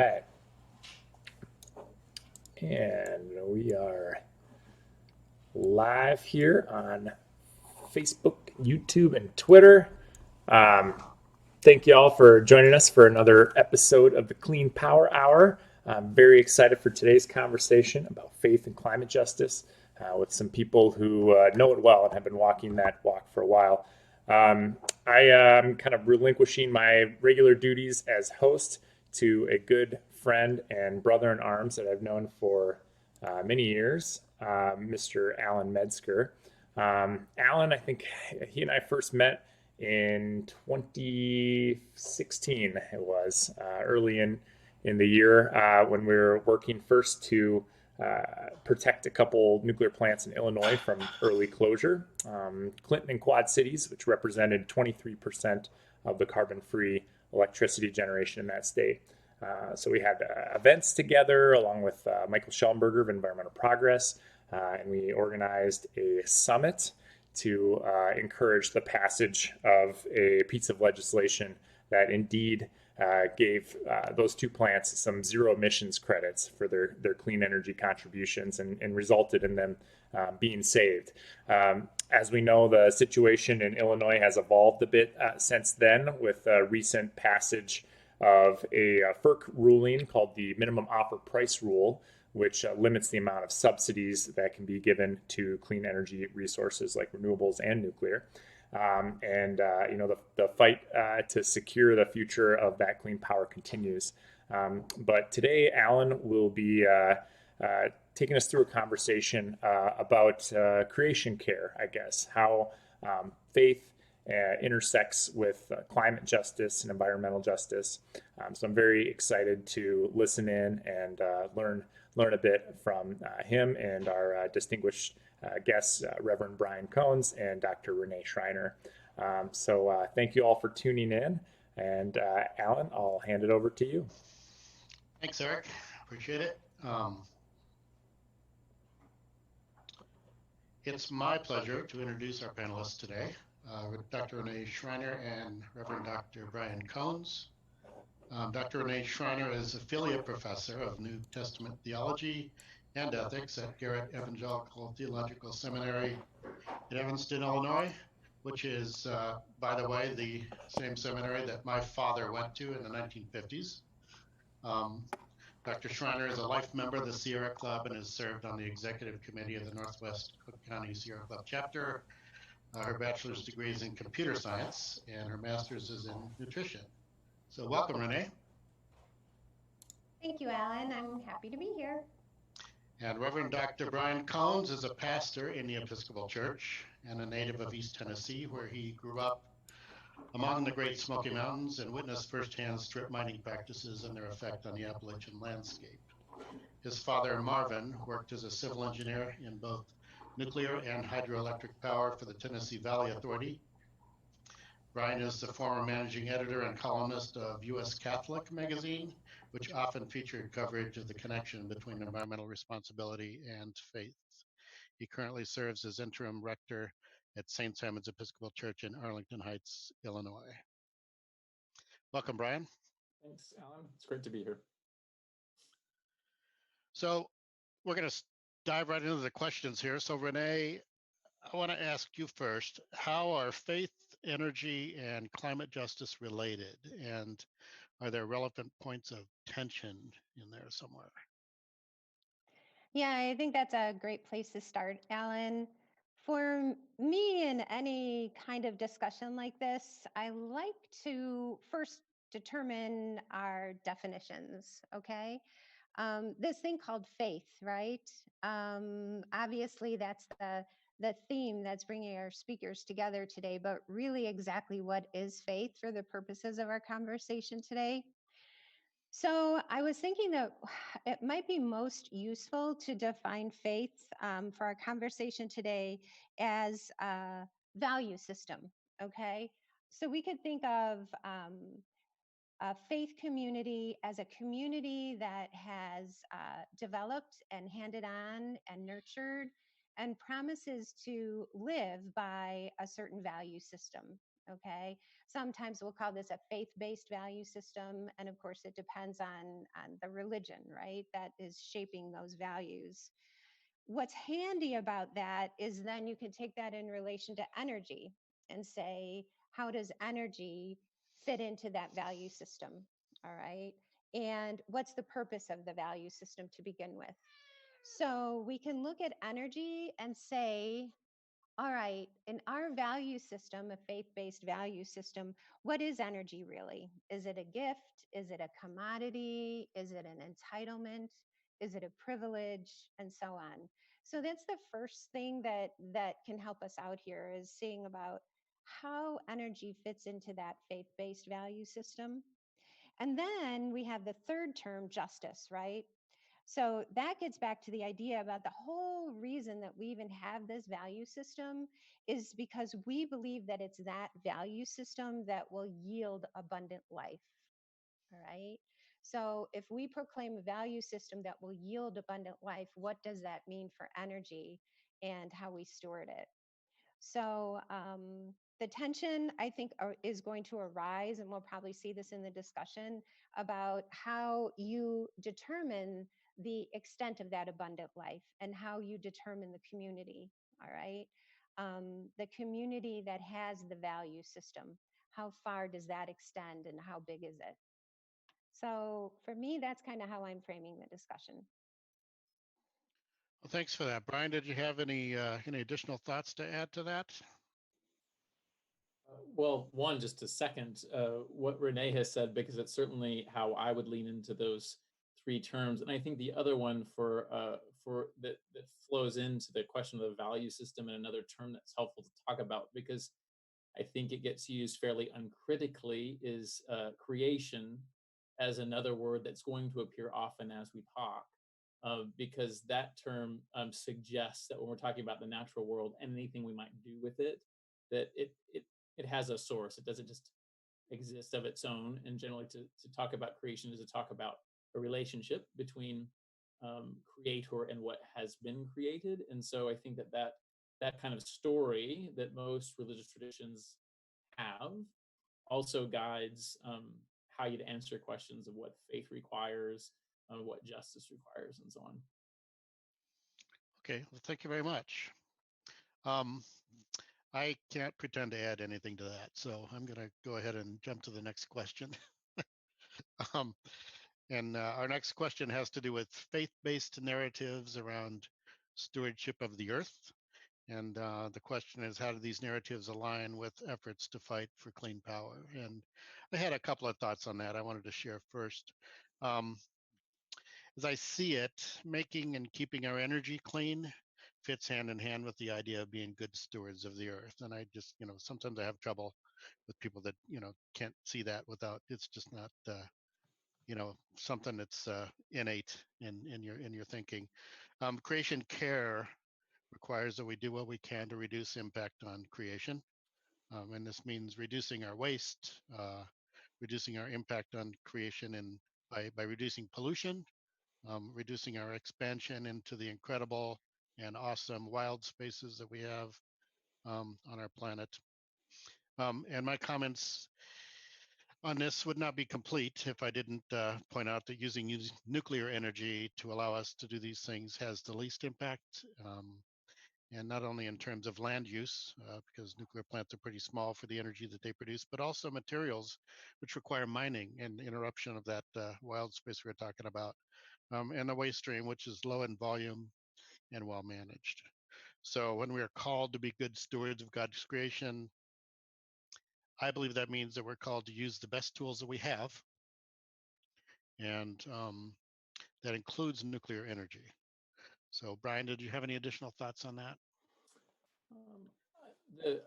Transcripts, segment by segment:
Right. And we are live here on Facebook, YouTube, and Twitter. Um, Thank you all for joining us for another episode of the Clean Power Hour. I'm very excited for today's conversation about faith and climate justice with some people who know it well and have been walking that walk for a while. I am kind of relinquishing my regular duties as host to a good friend and brother in arms that I've known for many years, Mr. Alan Metzger. Alan, I think he and I first met in 2016. It was early in the year when we were working first to protect a couple nuclear plants in Illinois from early closure. Clinton and Quad Cities, which represented 23% of the carbon-free electricity generation in that state. So we had events together along with Michael Schellenberger of Environmental Progress, and we organized a summit to encourage the passage of a piece of legislation that indeed gave those two plants some zero emissions credits for their clean energy contributions and resulted in them being saved. As we know, the situation in Illinois has evolved a bit since then with recent passage of a FERC ruling called the Minimum Offer Price Rule, which limits the amount of subsidies that can be given to clean energy resources like renewables and nuclear. The fight to secure the future of that clean power continues. But today, Alan will be taking us through a conversation about creation care, I guess, how faith intersects with climate justice and environmental justice. So I'm very excited to listen in and learn a bit from him and our distinguished guests, Reverend Brian Cones and Dr. Renee Schreiner. Thank you all for tuning in. And Alan, I'll hand it over to you. Thanks, Eric. Appreciate it. It's my pleasure to introduce our panelists today, Dr. Renee Schreiner and Reverend Dr. Brian Cones. Dr. Renee Schreiner is affiliate professor of New Testament theology and ethics at Garrett Evangelical Theological Seminary in Evanston, Illinois, which is, by the way, the same seminary that my father went to in the 1950s. Dr. Schreiner is a life member of the Sierra Club and has served on the executive committee of the Northwest Cook County Sierra Club chapter. Her bachelor's degree is in computer science and her master's is in nutrition. So welcome, Renee. Thank you, Alan. I'm happy to be here. And Reverend Dr. Brian Cones is a pastor in the Episcopal Church and a native of East Tennessee, where he grew up among the Great Smoky Mountains and witnessed firsthand strip mining practices and their effect on the Appalachian landscape. His father, Marvin, worked as a civil engineer in both nuclear and hydroelectric power for the Tennessee Valley Authority. Brian is the former managing editor and columnist of U.S. Catholic magazine, which often featured coverage of the connection between environmental responsibility and faith. He currently serves as interim rector at St. Simon's Episcopal Church in Arlington Heights, Illinois. Welcome, Brian. Thanks, Alan. It's great to be here. So we're going to dive right into the questions here. So Renee, I want to ask you first, how are faith, energy, and climate justice related? And are there relevant points of tension in there somewhere? Yeah, I think that's a great place to start, Alan. For me, in any kind of discussion like this, I like to first determine our definitions, okay? This thing called faith, right? Obviously, that's the theme that's bringing our speakers together today, but really exactly what is faith for the purposes of our conversation today? So I was thinking that it might be most useful to define faith for our conversation today as a value system. Okay, so we could think of a faith community as a community that has developed and handed on and nurtured and promises to live by a certain value system. Okay. Sometimes we'll call this a faith-based value system. And of course, it depends on the religion, right? That is shaping those values. What's handy about that is then you can take that in relation to energy and say, how does energy fit into that value system? All right. And what's the purpose of the value system to begin with? So we can look at energy and say, all right, in our value system, a faith based value system, what is energy really? Is it a gift? Is it a commodity? Is it an entitlement? Is it a privilege? And so on. So that's the first thing that can help us out here is seeing about how energy fits into that faith based value system. And then we have the third term, justice, right? So that gets back to the idea about the whole reason that we even have this value system is because we believe that it's that value system that will yield abundant life. All right. So if we proclaim a value system that will yield abundant life, what does that mean for energy and how we steward it? So the tension, I think, is going to arise, and we'll probably see this in the discussion about how you determine the extent of that abundant life and how you determine the community. All right. The community that has the value system, how far does that extend and how big is it? So for me, that's kind of how I'm framing the discussion. Well, thanks for that, Brian. Did you have any additional thoughts to add to that? Well, one, just to second what Renee has said, because it's certainly how I would lean into those three terms. And I think the other one for that flows into the question of the value system and another term that's helpful to talk about, because I think it gets used fairly uncritically, is creation as another word that's going to appear often as we talk. Because that term suggests that when we're talking about the natural world and anything we might do with it, that it has a source. It doesn't just exist of its own. And generally, to talk about creation is to talk about a relationship between creator and what has been created. And so I think that kind of story that most religious traditions have also guides how you'd answer questions of what faith requires, what justice requires, and so on. Okay, well, thank you very much. Um, I can't pretend to add anything to that, so I'm going to go ahead and jump to the next question. um, and our next question has to do with faith-based narratives around stewardship of the earth. And the question is, how do these narratives align with efforts to fight for clean power? And I had a couple of thoughts on that I wanted to share first. Um, as I see it, making and keeping our energy clean fits hand in hand with the idea of being good stewards of the earth. And I just, sometimes I have trouble with people that, can't see that without, it's just not, something that's innate in your thinking. Creation care requires that we do what we can to reduce impact on creation. And this means reducing our waste, reducing our impact on creation, and by reducing pollution, reducing our expansion into the incredible and awesome wild spaces that we have on our planet. And my comments on this would not be complete if I didn't point out that using nuclear energy to allow us to do these things has the least impact. And not only in terms of land use, because nuclear plants are pretty small for the energy that they produce, but also materials which require mining and interruption of that wild space we were talking about, and the waste stream, which is low in volume and well managed. So when we are called to be good stewards of God's creation, I believe that means that we're called to use the best tools that we have, and that includes nuclear energy. So Brian, did you have any additional thoughts on that?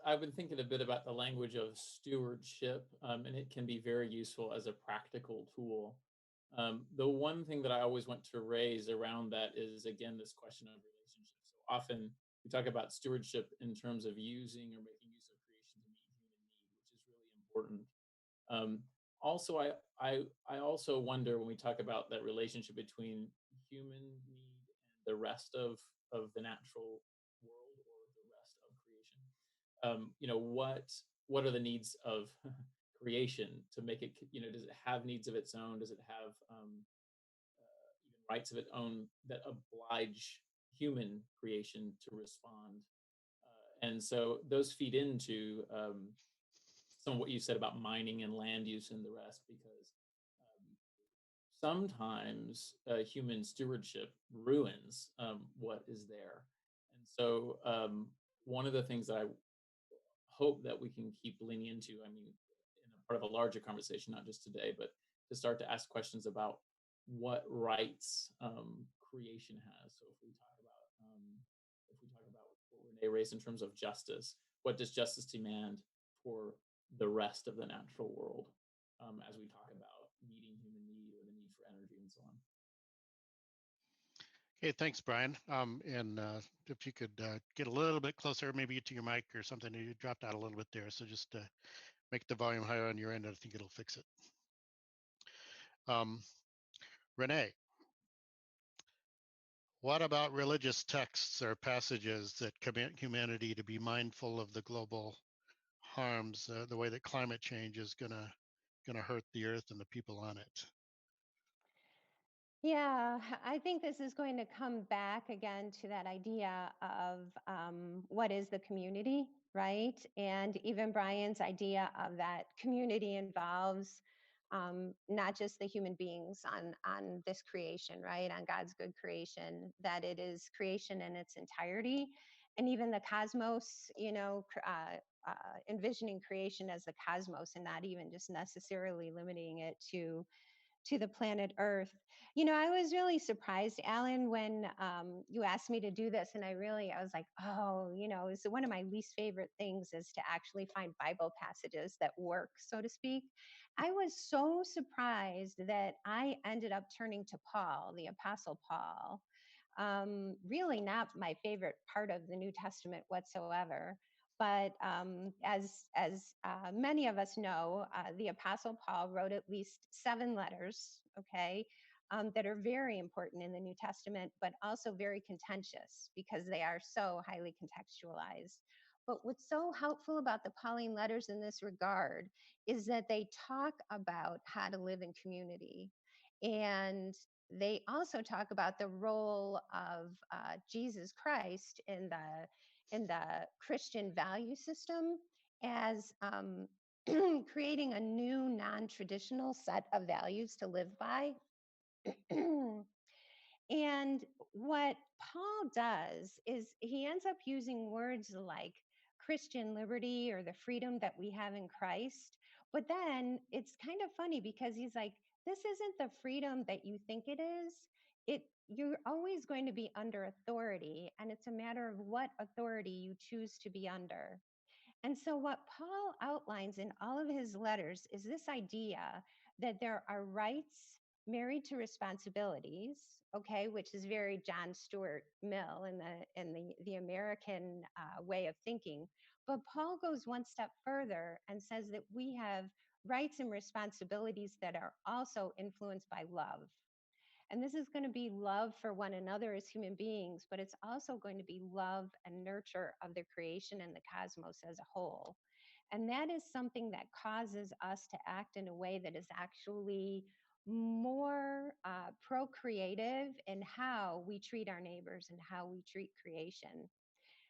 I've been thinking a bit about the language of stewardship, and it can be very useful as a practical tool. The one thing that I always want to raise around that is, again, this question of relationships. So often we talk about stewardship in terms of using or making use of creation to meet human need, which is really important. Also, I also wonder when we talk about that relationship between human need and the rest of the natural world or the rest of creation. What what are the needs of creation to make it, does it have needs of its own? Does it have even rights of its own that oblige human creation to respond? And so those feed into some of what you said about mining and land use and the rest, because sometimes human stewardship ruins what is there. And so one of the things that I hope that we can keep leaning into, I mean, in a part of a larger conversation, not just today, but to start to ask questions about what rights creation has. So if we talk about what Renee raised in terms of justice, what does justice demand for the rest of the natural world, as we talk about meeting human need or the need for energy and so on? Okay, thanks, Brian. And if you could get a little bit closer, maybe to your mic or something. You dropped out a little bit there, so just make the volume higher on your end. I think it'll fix it. Renee, what about religious texts or passages that commit humanity to be mindful of the global harms, the way that climate change is gonna hurt the earth and the people on it? Yeah, I think this is going to come back again to that idea of what is the community, right? And even Brian's idea of that community involves not just the human beings on this creation, right? On God's good creation, that it is creation in its entirety, and even the cosmos. Envisioning creation as the cosmos and not even just necessarily limiting it to the planet Earth. I was really surprised, Alan, when you asked me to do this, and I was like, oh, it's one of my least favorite things is to actually find Bible passages that work, so to speak. I was so surprised that I ended up turning to Paul, the Apostle Paul. Really not my favorite part of the New Testament whatsoever. But as many of us know, the Apostle Paul wrote at least 7 letters, okay, that are very important in the New Testament, but also very contentious because they are so highly contextualized. But what's so helpful about the Pauline letters in this regard is that they talk about how to live in community. And they also talk about the role of Jesus Christ in the Christian value system as creating a new non-traditional set of values to live by. And what Paul does is he ends up using words like Christian liberty or the freedom that we have in Christ. But then it's kind of funny because he's like, this isn't the freedom that you think it is. You're always going to be under authority, and it's a matter of what authority you choose to be under. And so, what Paul outlines in all of his letters is this idea that there are rights married to responsibilities, okay, which is very John Stuart Mill in the American way of thinking. But Paul goes one step further and says that we have rights and responsibilities that are also influenced by love. And this is going to be love for one another as human beings, but it's also going to be love and nurture of the creation and the cosmos as a whole. And that is something that causes us to act in a way that is actually more procreative in how we treat our neighbors and how we treat creation.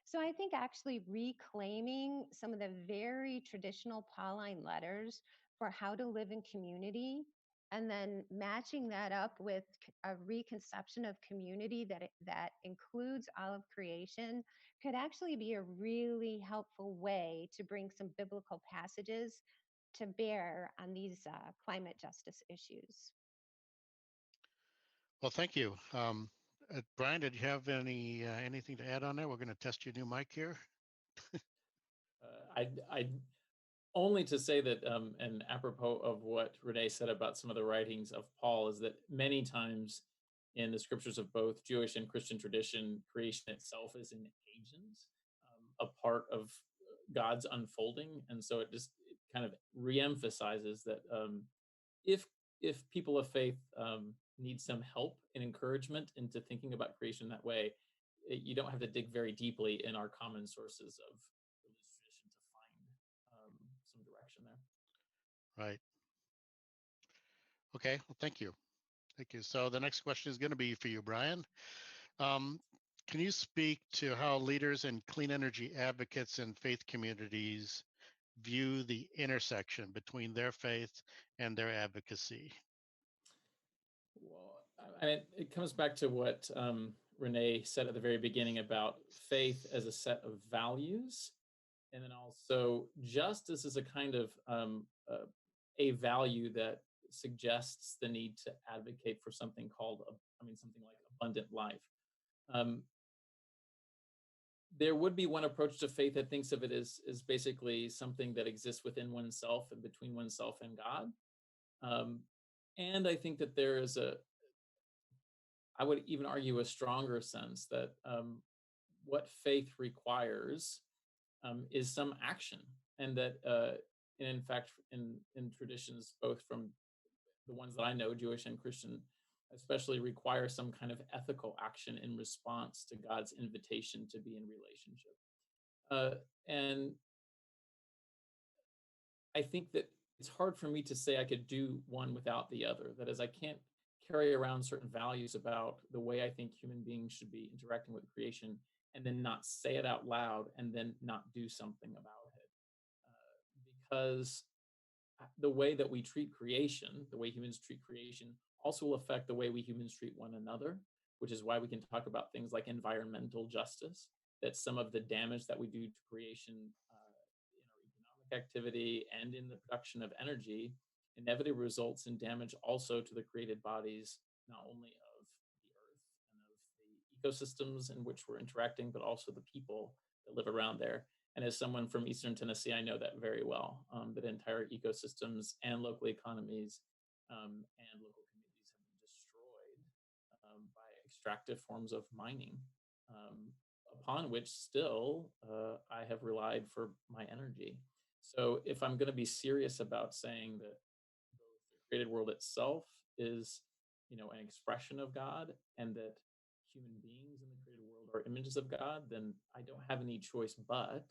So I think actually reclaiming some of the very traditional Pauline letters for how to live in community and then matching that up with a reconception of community that includes all of creation could actually be a really helpful way to bring some biblical passages to bear on these climate justice issues. Well, thank you. Brian, did you have anything to add on there? We're going to test your new mic here. I only to say that, and apropos of what Renee said about some of the writings of Paul, is that many times in the scriptures of both Jewish and Christian tradition, creation itself is an agent, a part of God's unfolding, and so it kind of reemphasizes that if people of faith need some help and encouragement into thinking about creation that way, you don't have to dig very deeply in our common sources of religious tradition to find Right. Okay. Well, thank you. Thank you. So the next question is going to be for you, Brian. Um, can you speak to how leaders and clean energy advocates in faith communities view the intersection between their faith and their advocacy? Well, I mean, it comes back to what Renee said at the very beginning about faith as a set of values, and then also justice is a kind of a value that suggests the need to advocate for something called, something like abundant life. Um, there would be one approach to faith that thinks of it as basically something that exists within oneself and between oneself and God. Um, and I think that there is I would even argue a stronger sense that what faith requires is some action, and that, and in fact, in traditions both from the ones that I know, Jewish and Christian, especially require some kind of ethical action in response to God's invitation to be in relationship. And I think that it's hard for me to say I could do one without the other. That is, I can't carry around certain values about the way I think human beings should be interacting with creation and then not say it out loud and then not do something about it. Because the way that we treat creation, the way humans treat creation, also will affect the way we humans treat one another, which is why we can talk about things like environmental justice, that some of the damage that we do to creation in our economic activity and in the production of energy inevitably results in damage also to the created bodies, not only of the earth and of the ecosystems in which we're interacting, but also the people that live around there. And as someone from Eastern Tennessee, I know that very well, that entire ecosystems and local economies and local communities have been destroyed by extractive forms of mining, um, upon which still I have relied for my energy. So if I'm going to be serious about saying that both the created world itself is, an expression of God, and that human beings in the created world are images of God, then I don't have any choice but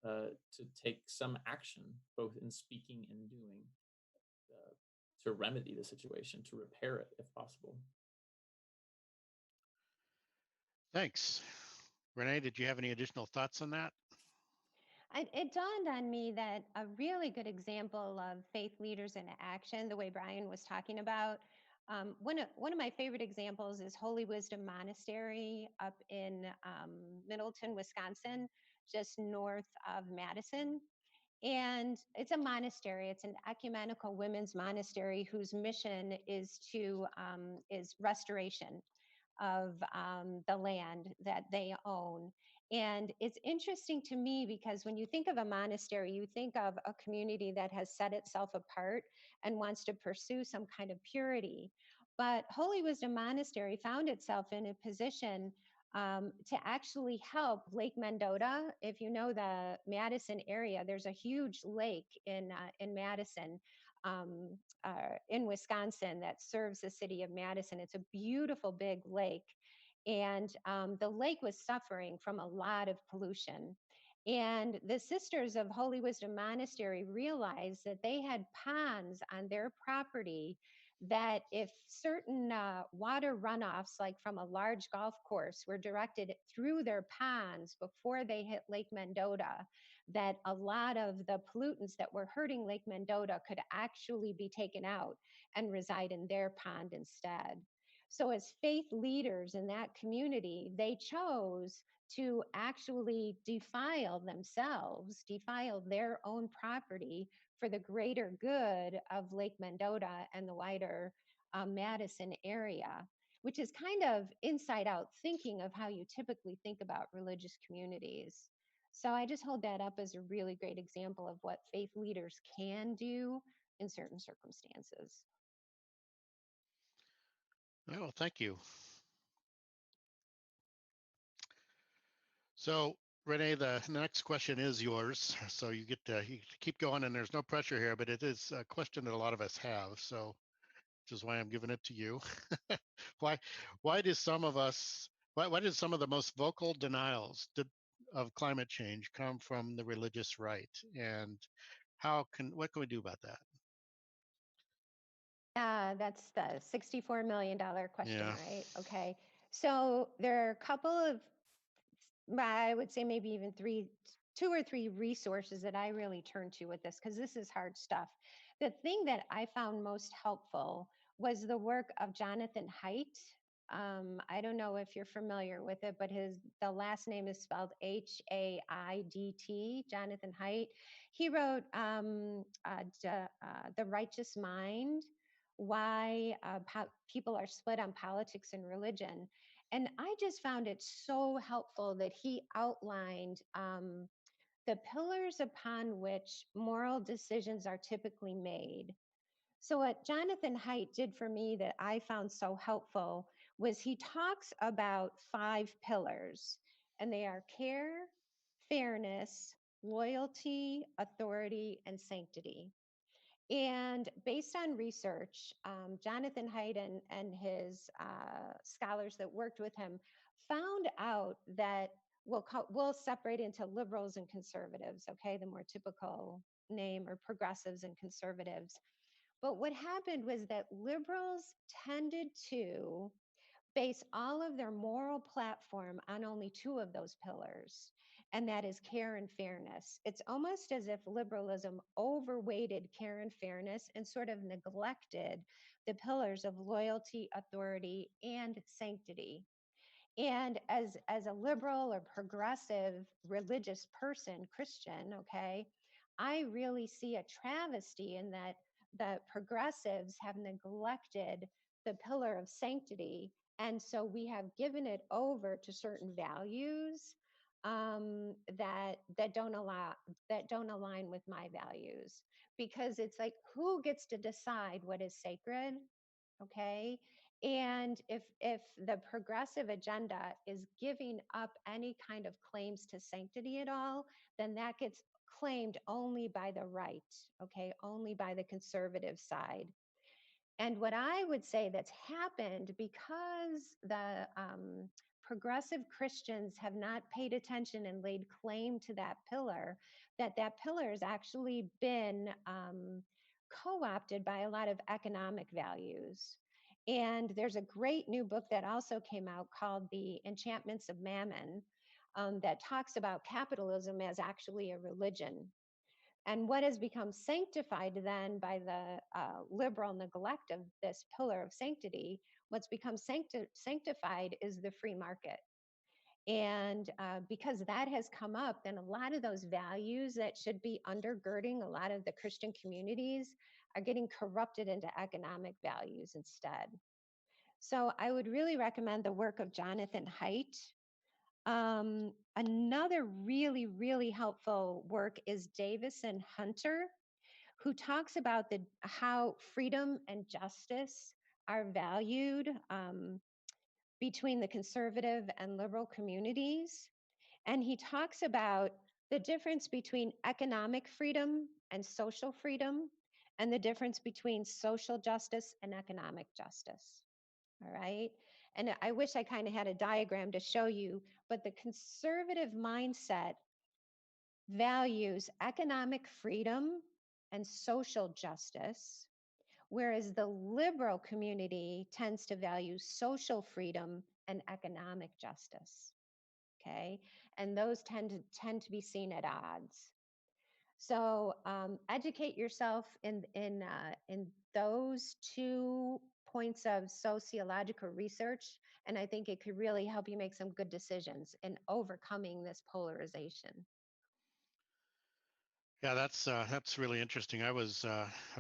to take some action, both in speaking and doing, uh, to remedy the situation, to repair it if possible. Thanks. Renee, did you have any additional thoughts on that? It dawned on me that a really good example of faith leaders in action, the way Brian was talking about, one of my favorite examples is Holy Wisdom Monastery up in Middleton, Wisconsin, just north of Madison. And it's a monastery. It's an ecumenical women's monastery whose mission is restoration of the land that they own. And it's interesting to me because when you think of a monastery, you think of a community that has set itself apart and wants to pursue some kind of purity. But Holy Wisdom Monastery found itself in a position to actually help Lake Mendota. If you know the Madison area, there's a huge lake in Madison, in Wisconsin, that serves the city of Madison. It's a beautiful big lake. And the lake was suffering from a lot of pollution. And the Sisters of Holy Wisdom Monastery realized that they had ponds on their property that if certain water runoffs, like from a large golf course, were directed through their ponds before they hit Lake Mendota, that a lot of the pollutants that were hurting Lake Mendota could actually be taken out and reside in their pond instead. So, as faith leaders in that community, they chose to actually defile themselves, defile their own property for the greater good of Lake Mendota and the wider Madison area, which is kind of inside out thinking of how you typically think about religious communities. So I just hold that up as a really great example of what faith leaders can do in certain circumstances. Oh, thank you. So, Renee, the next question is yours. So you get to keep going, and there's no pressure here, but it is a question that a lot of us have. So, which is why I'm giving it to you. why, why did some of us, why did some of the most vocal denials of climate change come from the religious right, and what can we do about that? That's the $64 million question, Yeah. right? Okay. So there are a couple of, I would say maybe even two or three resources that I really turn to with this, because this is hard stuff. The thing that I found most helpful was the work of Jonathan Haidt. I don't know if you're familiar with it, but the last name is spelled Haidt, Jonathan Haidt. He wrote The Righteous Mind, Why People Are Split on Politics and Religion. And I just found it so helpful that he outlined the pillars upon which moral decisions are typically made. So, what Jonathan Haidt did for me that I found so helpful was he talks about 5 pillars, and they are care, fairness, loyalty, authority, and sanctity. And based on research, Jonathan Haidt and his scholars that worked with him found out that we'll separate into liberals and conservatives, okay, the more typical name, or progressives and conservatives. But what happened was that liberals tended to base all of their moral platform on only 2 of those pillars, and that is care and fairness. It's almost as if liberalism overweighted care and fairness and sort of neglected the pillars of loyalty, authority, and sanctity. And as a liberal or progressive religious person, Christian, okay, I really see a travesty in that the progressives have neglected the pillar of sanctity, and so we have given it over to certain values that don't align with my values, because it's like, who gets to decide what is sacred? Okay. And if the progressive agenda is giving up any kind of claims to sanctity at all, then that gets claimed only by the right, okay, only by the conservative side. And what I would say that's happened, because the progressive Christians have not paid attention and laid claim to that pillar, that pillar has actually been co-opted by a lot of economic values. And there's a great new book that also came out called The Enchantments of Mammon, that talks about capitalism as actually a religion. And what has become sanctified then by the liberal neglect of this pillar of sanctity, what's become sanctified is the free market. And because that has come up, then a lot of those values that should be undergirding a lot of the Christian communities are getting corrupted into economic values instead. So I would really recommend the work of Jonathan Haidt. Another really, really helpful work is Davis and Hunter, who talks about how freedom and justice are valued between the conservative and liberal communities. And he talks about the difference between economic freedom and social freedom, and the difference between social justice and economic justice. All right. And I wish I kind of had a diagram to show you, but the conservative mindset values economic freedom and social justice, whereas the liberal community tends to value social freedom and economic justice. Okay. And those tend to be seen at odds. So educate yourself in those 2 points of sociological research, and I think it could really help you make some good decisions in overcoming this polarization. Yeah, that's really interesting. I was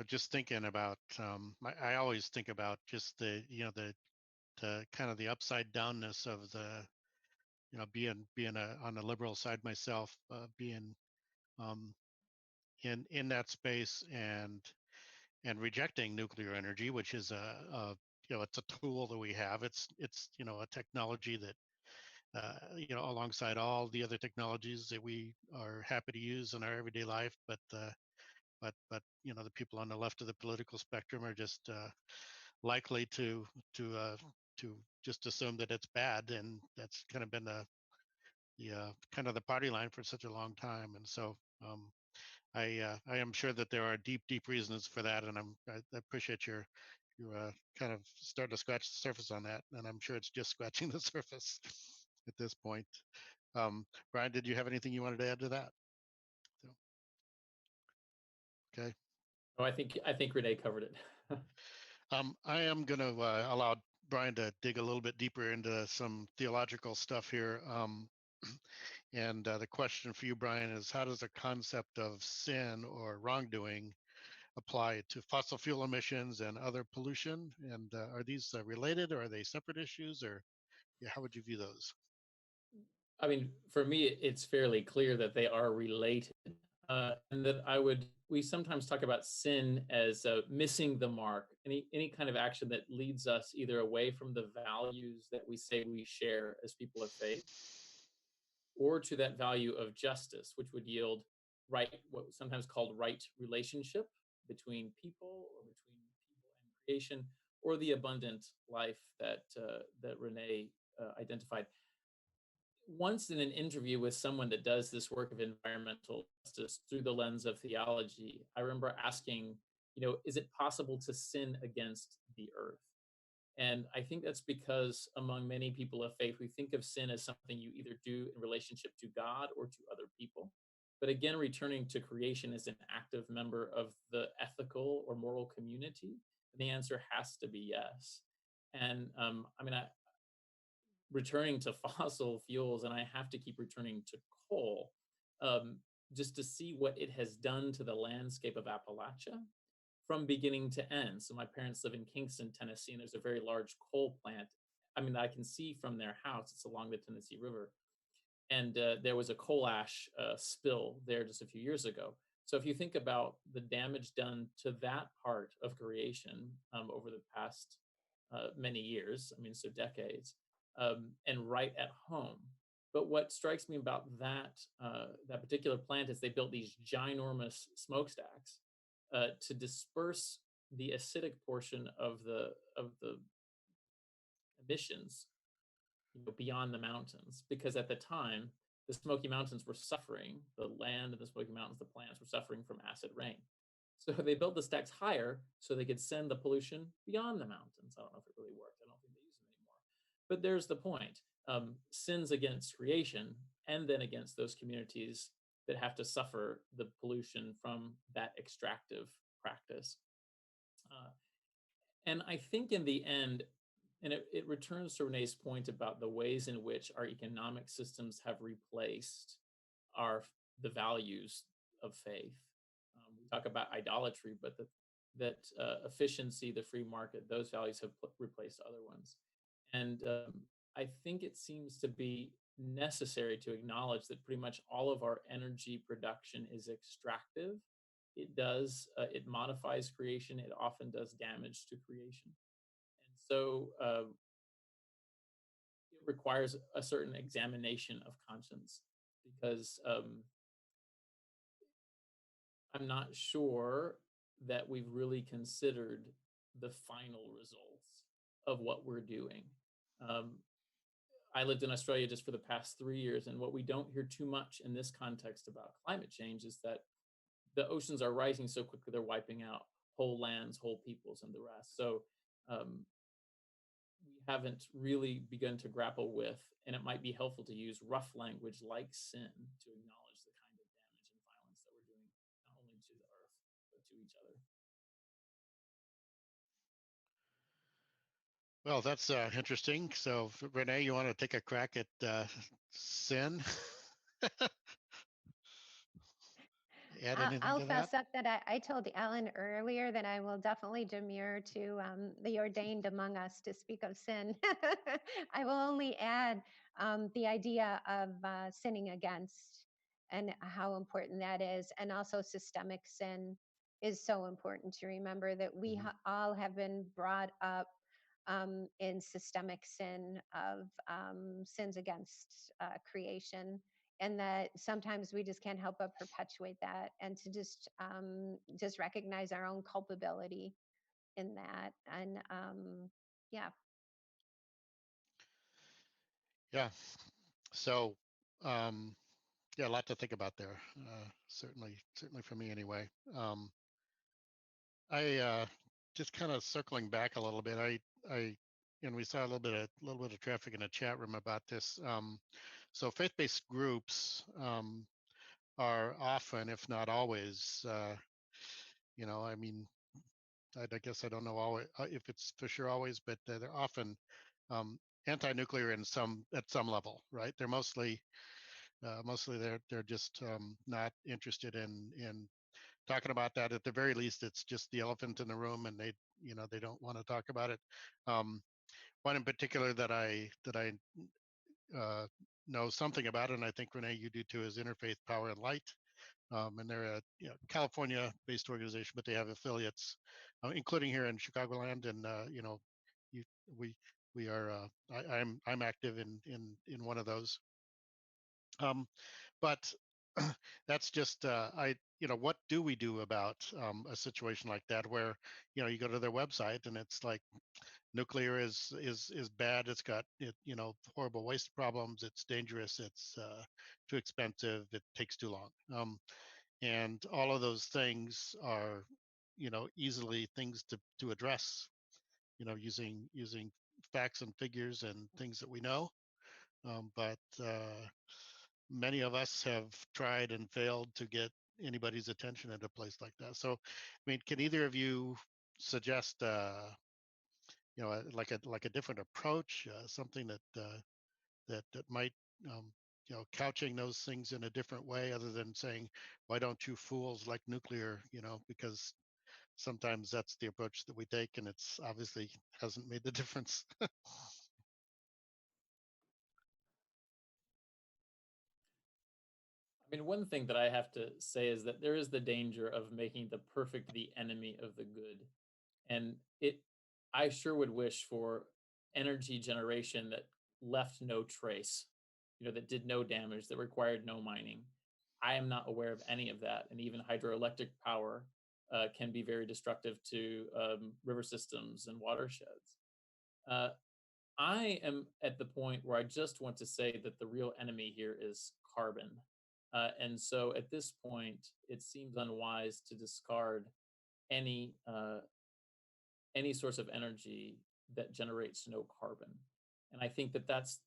just thinking about I always think about just the kind of the upside downness of the being on the liberal side myself, being um, in that space and rejecting nuclear energy, which is it's a tool that we have. It's a technology that alongside all the other technologies that we are happy to use in our everyday life, but the people on the left of the political spectrum are just likely to to just assume that it's bad, and that's kind of been the kind of the party line for such a long time. And so I am sure that there are deep reasons for that, and I appreciate your kind of starting to scratch the surface on that, and I'm sure it's just scratching the surface at this point. Brian, did you have anything you wanted to add to that? So, okay. Oh, I think Renee covered it. I am going to allow Brian to dig a little bit deeper into some theological stuff here. And the question for you, Brian, is how does the concept of sin or wrongdoing apply to fossil fuel emissions and other pollution? And are these related, or are they separate issues, or how would you view those? I mean, for me, it's fairly clear that they are related, and that we sometimes talk about sin as missing the mark, any kind of action that leads us either away from the values that we say we share as people of faith, or to that value of justice, which would yield what was sometimes called right relationship between people, or between people and creation, or the abundant life that Renee identified. Once in an interview with someone that does this work of environmental justice through the lens of theology, I remember asking, is it possible to sin against the earth? And I think that's because among many people of faith, we think of sin as something you either do in relationship to God or to other people. But again, returning to creation as an active member of the ethical or moral community, the answer has to be yes. And I mean, returning to fossil fuels, and I have to keep returning to coal, um, just to see what it has done to the landscape of Appalachia from beginning to end. So my parents live in Kingston, Tennessee, and there's a very large coal plant. I mean, I can see from their house, it's along the Tennessee River. And there was a coal ash spill there just a few years ago. So if you think about the damage done to that part of creation over the past many years, I mean, so decades, and right at home. But what strikes me about that particular plant is they built these ginormous smokestacks to disperse the acidic portion of the emissions, beyond the mountains, because at the time the Smoky Mountains were suffering, the land of the Smoky Mountains, the plants were suffering from acid rain. So they built the stacks higher so they could send the pollution beyond the mountains. I don't know if it really worked. I don't think they use them anymore. But there's the point. Sins against creation, and then against those communities that have to suffer the pollution from that extractive practice. Uh, and I think in the end, and it returns to Renee's point about the ways in which our economic systems have replaced the values of faith. We talk about idolatry, but that efficiency, the free market, those values have replaced other ones. And I think it seems to be necessary to acknowledge that pretty much all of our energy production is extractive. It modifies creation. It often does damage to creation. And so it requires a certain examination of conscience, because I'm not sure that we've really considered the final results of what we're doing. Um, I lived in Australia just for the past 3 years, and what we don't hear too much in this context about climate change is that the oceans are rising so quickly they're wiping out whole lands, whole peoples, and the rest. So we haven't really begun to grapple with, and it might be helpful to use rough language like sin to acknowledge the kind of damage and violence that we're doing, not only to the earth, but to each other. Well, that's interesting. So, Renee, you want to take a crack at sin? Add anything I'll to that? fess up that I told Alan earlier that I will definitely demur to the ordained among us to speak of sin. I will only add the idea of sinning against, and how important that is. And also systemic sin is so important to remember, that we Mhm. all have been brought up in systemic sin of sins against creation, and that sometimes we just can't help but perpetuate that, and to just recognize our own culpability in that. And yeah. Yeah. So, yeah, a lot to think about there. Certainly for me anyway. I just kind of circling back a little bit, and we saw a little bit of traffic in the chat room about this. So faith-based groups are often, if not always, I mean, I guess I don't know always if it's for sure always, but they're often um, anti-nuclear at some level, right? They're mostly they're just not interested in talking about that. At the very least, it's just the elephant in the room, and they don't want to talk about it. Um, One in particular that I uh, know something about, and I think Renee, you do too, is Interfaith Power and Light. And they're a California-based organization, but they have affiliates, including here in Chicagoland, and you, we we are. I'm active in one of those. But that's just what do we do about a situation like that where you go to their website and it's like nuclear is bad, it's got horrible waste problems, it's dangerous, it's too expensive, it takes too long, and all of those things are easily things to address, using facts and figures and things that we know, but many of us have tried and failed to get anybody's attention at a place like that. So, I mean, can either of you suggest, like a different approach, something that might, um, couching those things in a different way, other than saying, "Why don't you fools like nuclear?" Because sometimes that's the approach that we take, and it's obviously hasn't made the difference. I mean, one thing that I have to say is that there is the danger of making the perfect the enemy of the good. And I sure would wish for energy generation that left no trace, that did no damage, that required no mining. I am not aware of any of that. And even hydroelectric power can be very destructive to river systems and watersheds. Uh, I am at the point where I just want to say that the real enemy here is carbon. And so at this point, it seems unwise to discard any any source of energy that generates no carbon. And I think that's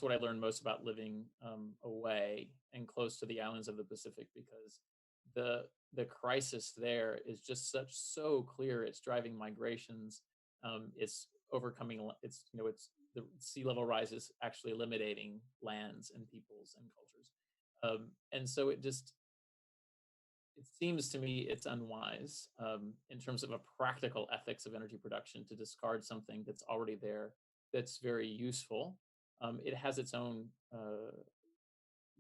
what I learned most about living away and close to the islands of the Pacific, because the crisis there is just so clear. It's driving migrations. It's overcoming. It's the sea level rise is actually eliminating lands and peoples and cultures. And so it seems to me it's unwise in terms of a practical ethics of energy production to discard something that's already there, that's very useful. It has its own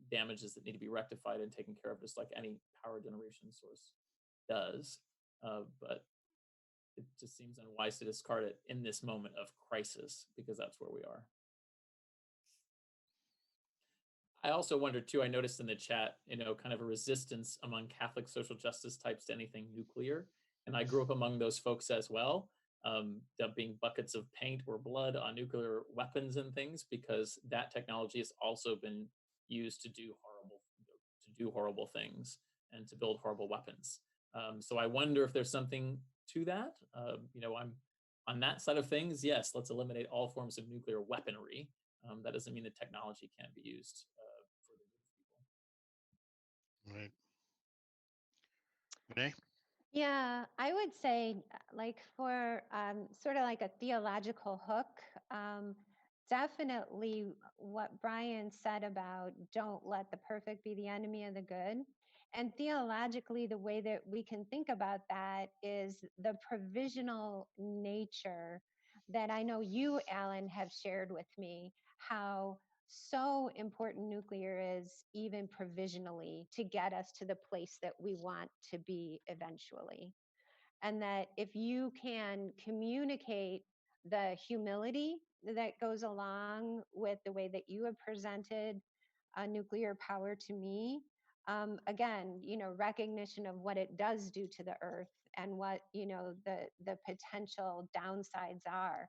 damages that need to be rectified and taken care of, just like any power generation source does. But it just seems unwise to discard it in this moment of crisis, because that's where we are. I also wondered too, I noticed in the chat, kind of a resistance among Catholic social justice types to anything nuclear. And I grew up among those folks as well, dumping buckets of paint or blood on nuclear weapons and things, because that technology has also been used to do horrible things and to build horrible weapons. So I wonder if there's something to that. I'm on that side of things. Yes, let's eliminate all forms of nuclear weaponry. That doesn't mean the technology can't be used for the good of people. Right. Renee? Yeah, I would say, like, for sort of like a theological hook, definitely what Brian said about don't let the perfect be the enemy of the good. And theologically, the way that we can think about that is the provisional nature that I know you, Alan, have shared with me, how so important nuclear is, even provisionally, to get us to the place that we want to be eventually. And that if you can communicate the humility that goes along with the way that you have presented nuclear power to me, again, recognition of what it does do to the earth and what, the potential downsides are,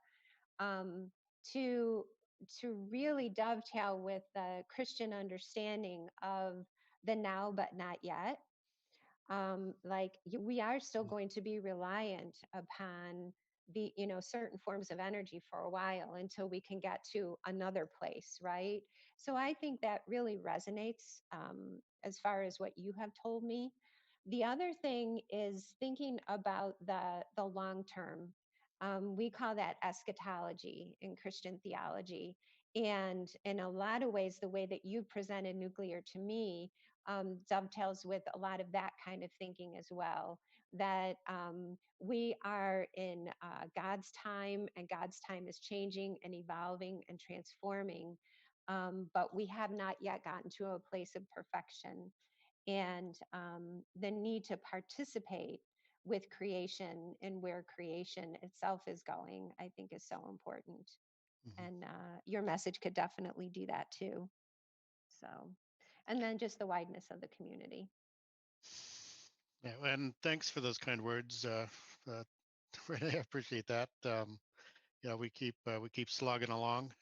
um, to really dovetail with the Christian understanding of the now but not yet, We are still going to be reliant upon the certain forms of energy for a while until we can get to another place, right? So I think that really resonates, as far as what you have told me. The other thing is thinking about the long term. We call that eschatology in Christian theology. And in a lot of ways, the way that you presented nuclear to me dovetails with a lot of that kind of thinking as well. That we are in God's time, and God's time is changing and evolving and transforming. But we have not yet gotten to a place of perfection. And the need to participate with creation and where creation itself is going, I think is so important. Mhm. And your message could definitely do that too. So, and then just the wideness of the community. Yeah, and thanks for those kind words, uh, Renee. I appreciate that. Yeah, we keep slogging along.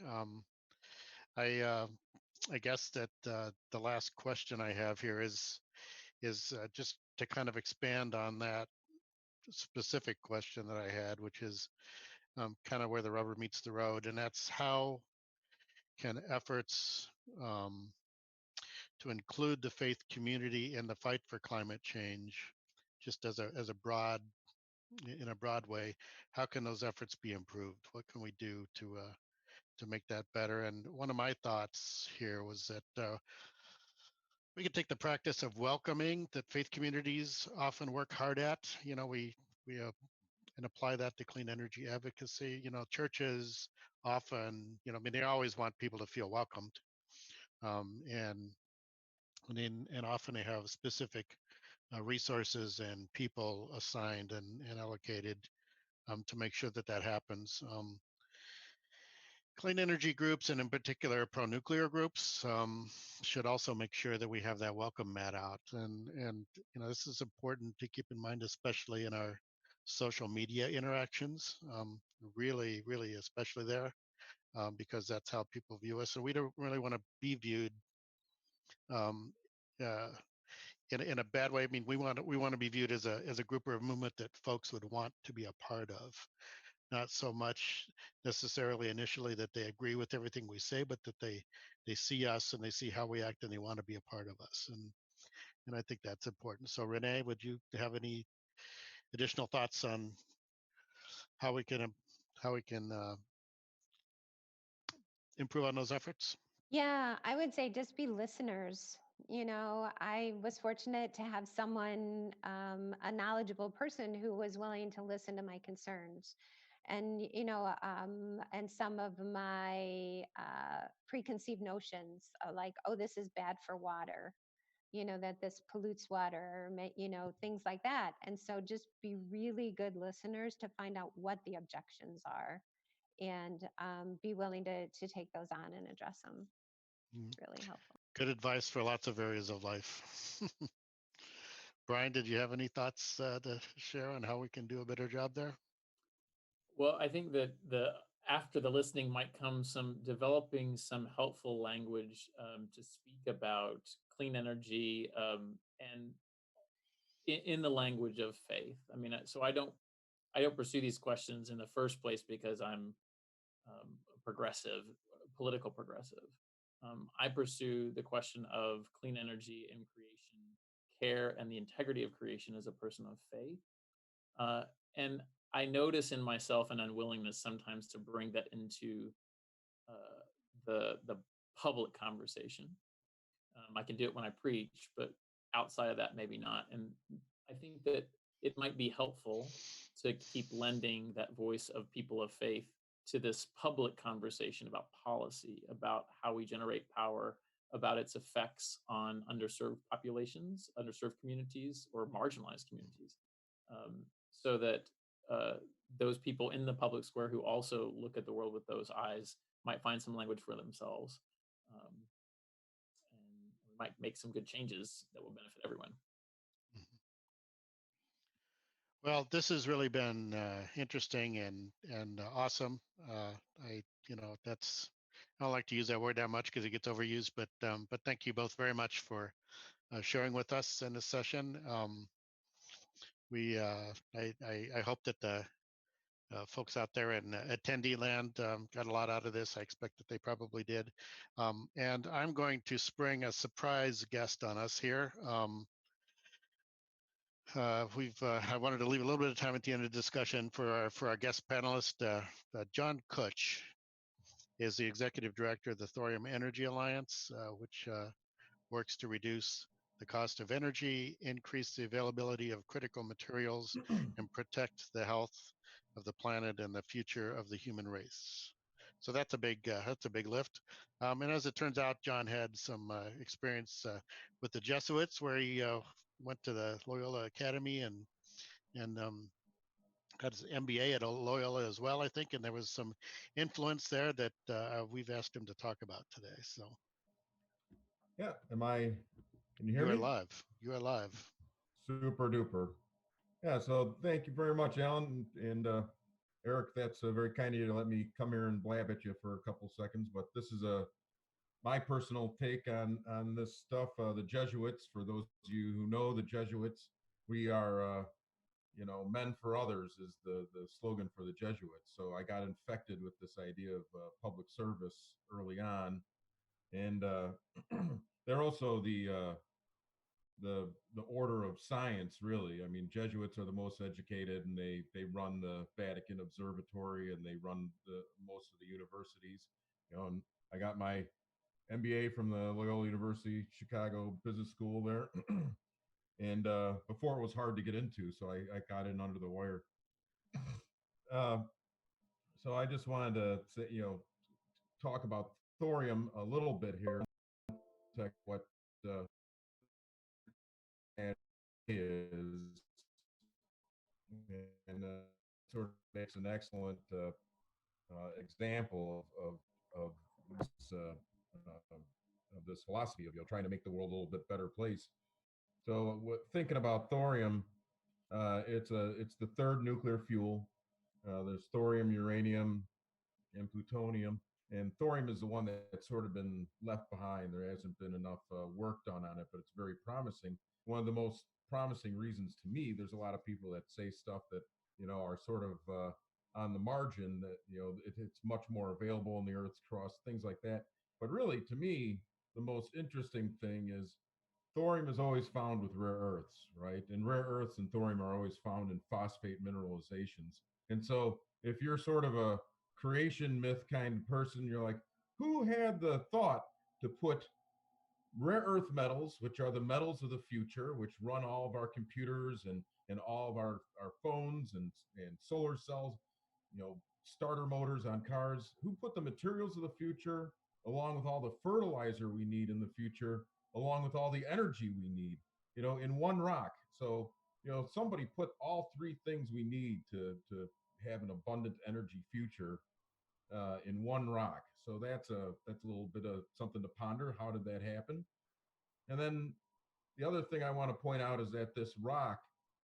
I I guess that the last question I have here is just to kind of expand on that specific question that I had, which is kind of where the rubber meets the road, and that's how can efforts um, to include the faith community in the fight for climate change, just as a broad in a broad way, how can those efforts be improved? What can we do to make that better? And one of my thoughts here was that we could take the practice of welcoming that faith communities often work hard at. We and apply that to clean energy advocacy. Churches often, I mean, they always want people to feel welcomed, um, and and often they have specific resources and people assigned and allocated to make sure that that happens. Clean energy groups, and in particular pro-nuclear groups, should also make sure that we have that welcome mat out. And this is important to keep in mind, especially in our social media interactions. Really, really, especially there, because that's how people view us. So we don't really want to be viewed um, uh, in a bad way. I mean, we want to be viewed as a group or a movement that folks would want to be a part of, not so much necessarily initially that they agree with everything we say, but that they see us and they see how we act and they want to be a part of us. And I think that's important. So Renee, would you have any additional thoughts on how we can improve on those efforts? Yeah, I would say just be listeners. I was fortunate to have someone, a knowledgeable person who was willing to listen to my concerns. And, and some of my preconceived notions, like, oh, this is bad for water, that this pollutes water, or things like that. And so just be really good listeners to find out what the objections are, and be willing to take those on and address them. Mm, Really helpful. Good advice for lots of areas of life. Brian, did you have any thoughts to share on how we can do a better job there? Well, I think that the after the listening might come some developing some helpful language to speak about clean energy, and in the language of faith. I mean, so I don't pursue these questions in the first place because I'm progressive, political progressive. I pursue the question of clean energy and creation care and the integrity of creation as a person of faith. Uh, and I notice in myself an unwillingness sometimes to bring that into uh, the public conversation. I can do it when I preach, but outside of that, maybe not. And I think that it might be helpful to keep lending that voice of people of faith to this public conversation about policy, about how we generate power, about its effects on underserved populations, underserved communities, or marginalized communities, so that uh, those people in the public square who also look at the world with those eyes might find some language for themselves. Um, and we might make some good changes that will benefit everyone. Mhm. Well, this has really been interesting and awesome. I, that's I don't like to use that word that much because it gets overused, but thank you both very much for sharing with us in this session. I hope that the folks out there in attendee land got a lot out of this. I expect that they probably did. And I'm going to spring a surprise guest on us here. I wanted to leave a little bit of time at the end of the discussion for our guest panelist, John Kutch is the executive director of the Thorium Energy Alliance, which works to reduce the cost of energy, increase the availability of critical materials, and protect the health of the planet and the future of the human race. So that's a big lift. And as it turns out, John had some experience with the Jesuits, where he went to the Loyola Academy and got his MBA at Loyola as well, I think. And there was some influence there that we've asked him to talk about today. So Yeah, can you hear you are me? live. You are live. Super duper. Yeah, so thank you very much, Alan. And Eric, that's very kind of you to let me come here and blab at you for a couple seconds. But this is my personal take on this stuff. The Jesuits, for those of you who know the Jesuits, we are, men for others is the slogan for the Jesuits. So I got infected with this idea of public service early on. And they're also the order of science, really. I mean, Jesuits are the most educated, and they run the Vatican Observatory, and they run the most of the universities. And I got my MBA from the Loyola University Chicago Business School there, and before it was hard to get into, so I got in under the wire. uh, so I just wanted to say, talk about thorium a little bit here. What uh, is, and sort of makes an excellent example of this of this philosophy of trying to make the world a little bit better place. So thinking about thorium, it's the third nuclear fuel. There's thorium, uranium, and plutonium. And thorium is the one that's sort of been left behind. There hasn't been enough work done on it, but it's very promising. One of the most promising reasons to me, there's a lot of people that say stuff that, are sort of on the margin, that, it's much more available in the Earth's crust, things like that. But really, to me, the most interesting thing is thorium is always found with rare earths, right? And rare earths and thorium are always found in phosphate mineralizations. And so if you're sort of a creation myth kind of person, you're like, who had the thought to put rare earth metals, which are the metals of the future, which run all of our computers and all of our phones and solar cells, starter motors on cars, who put the materials of the future along with all the fertilizer we need in the future, along with all the energy we need, in one rock. So, somebody put all three things we need to have an abundant energy future in one rock. So that's a little bit of something to ponder. How did that happen? And then the other thing I want to point out is that this rock,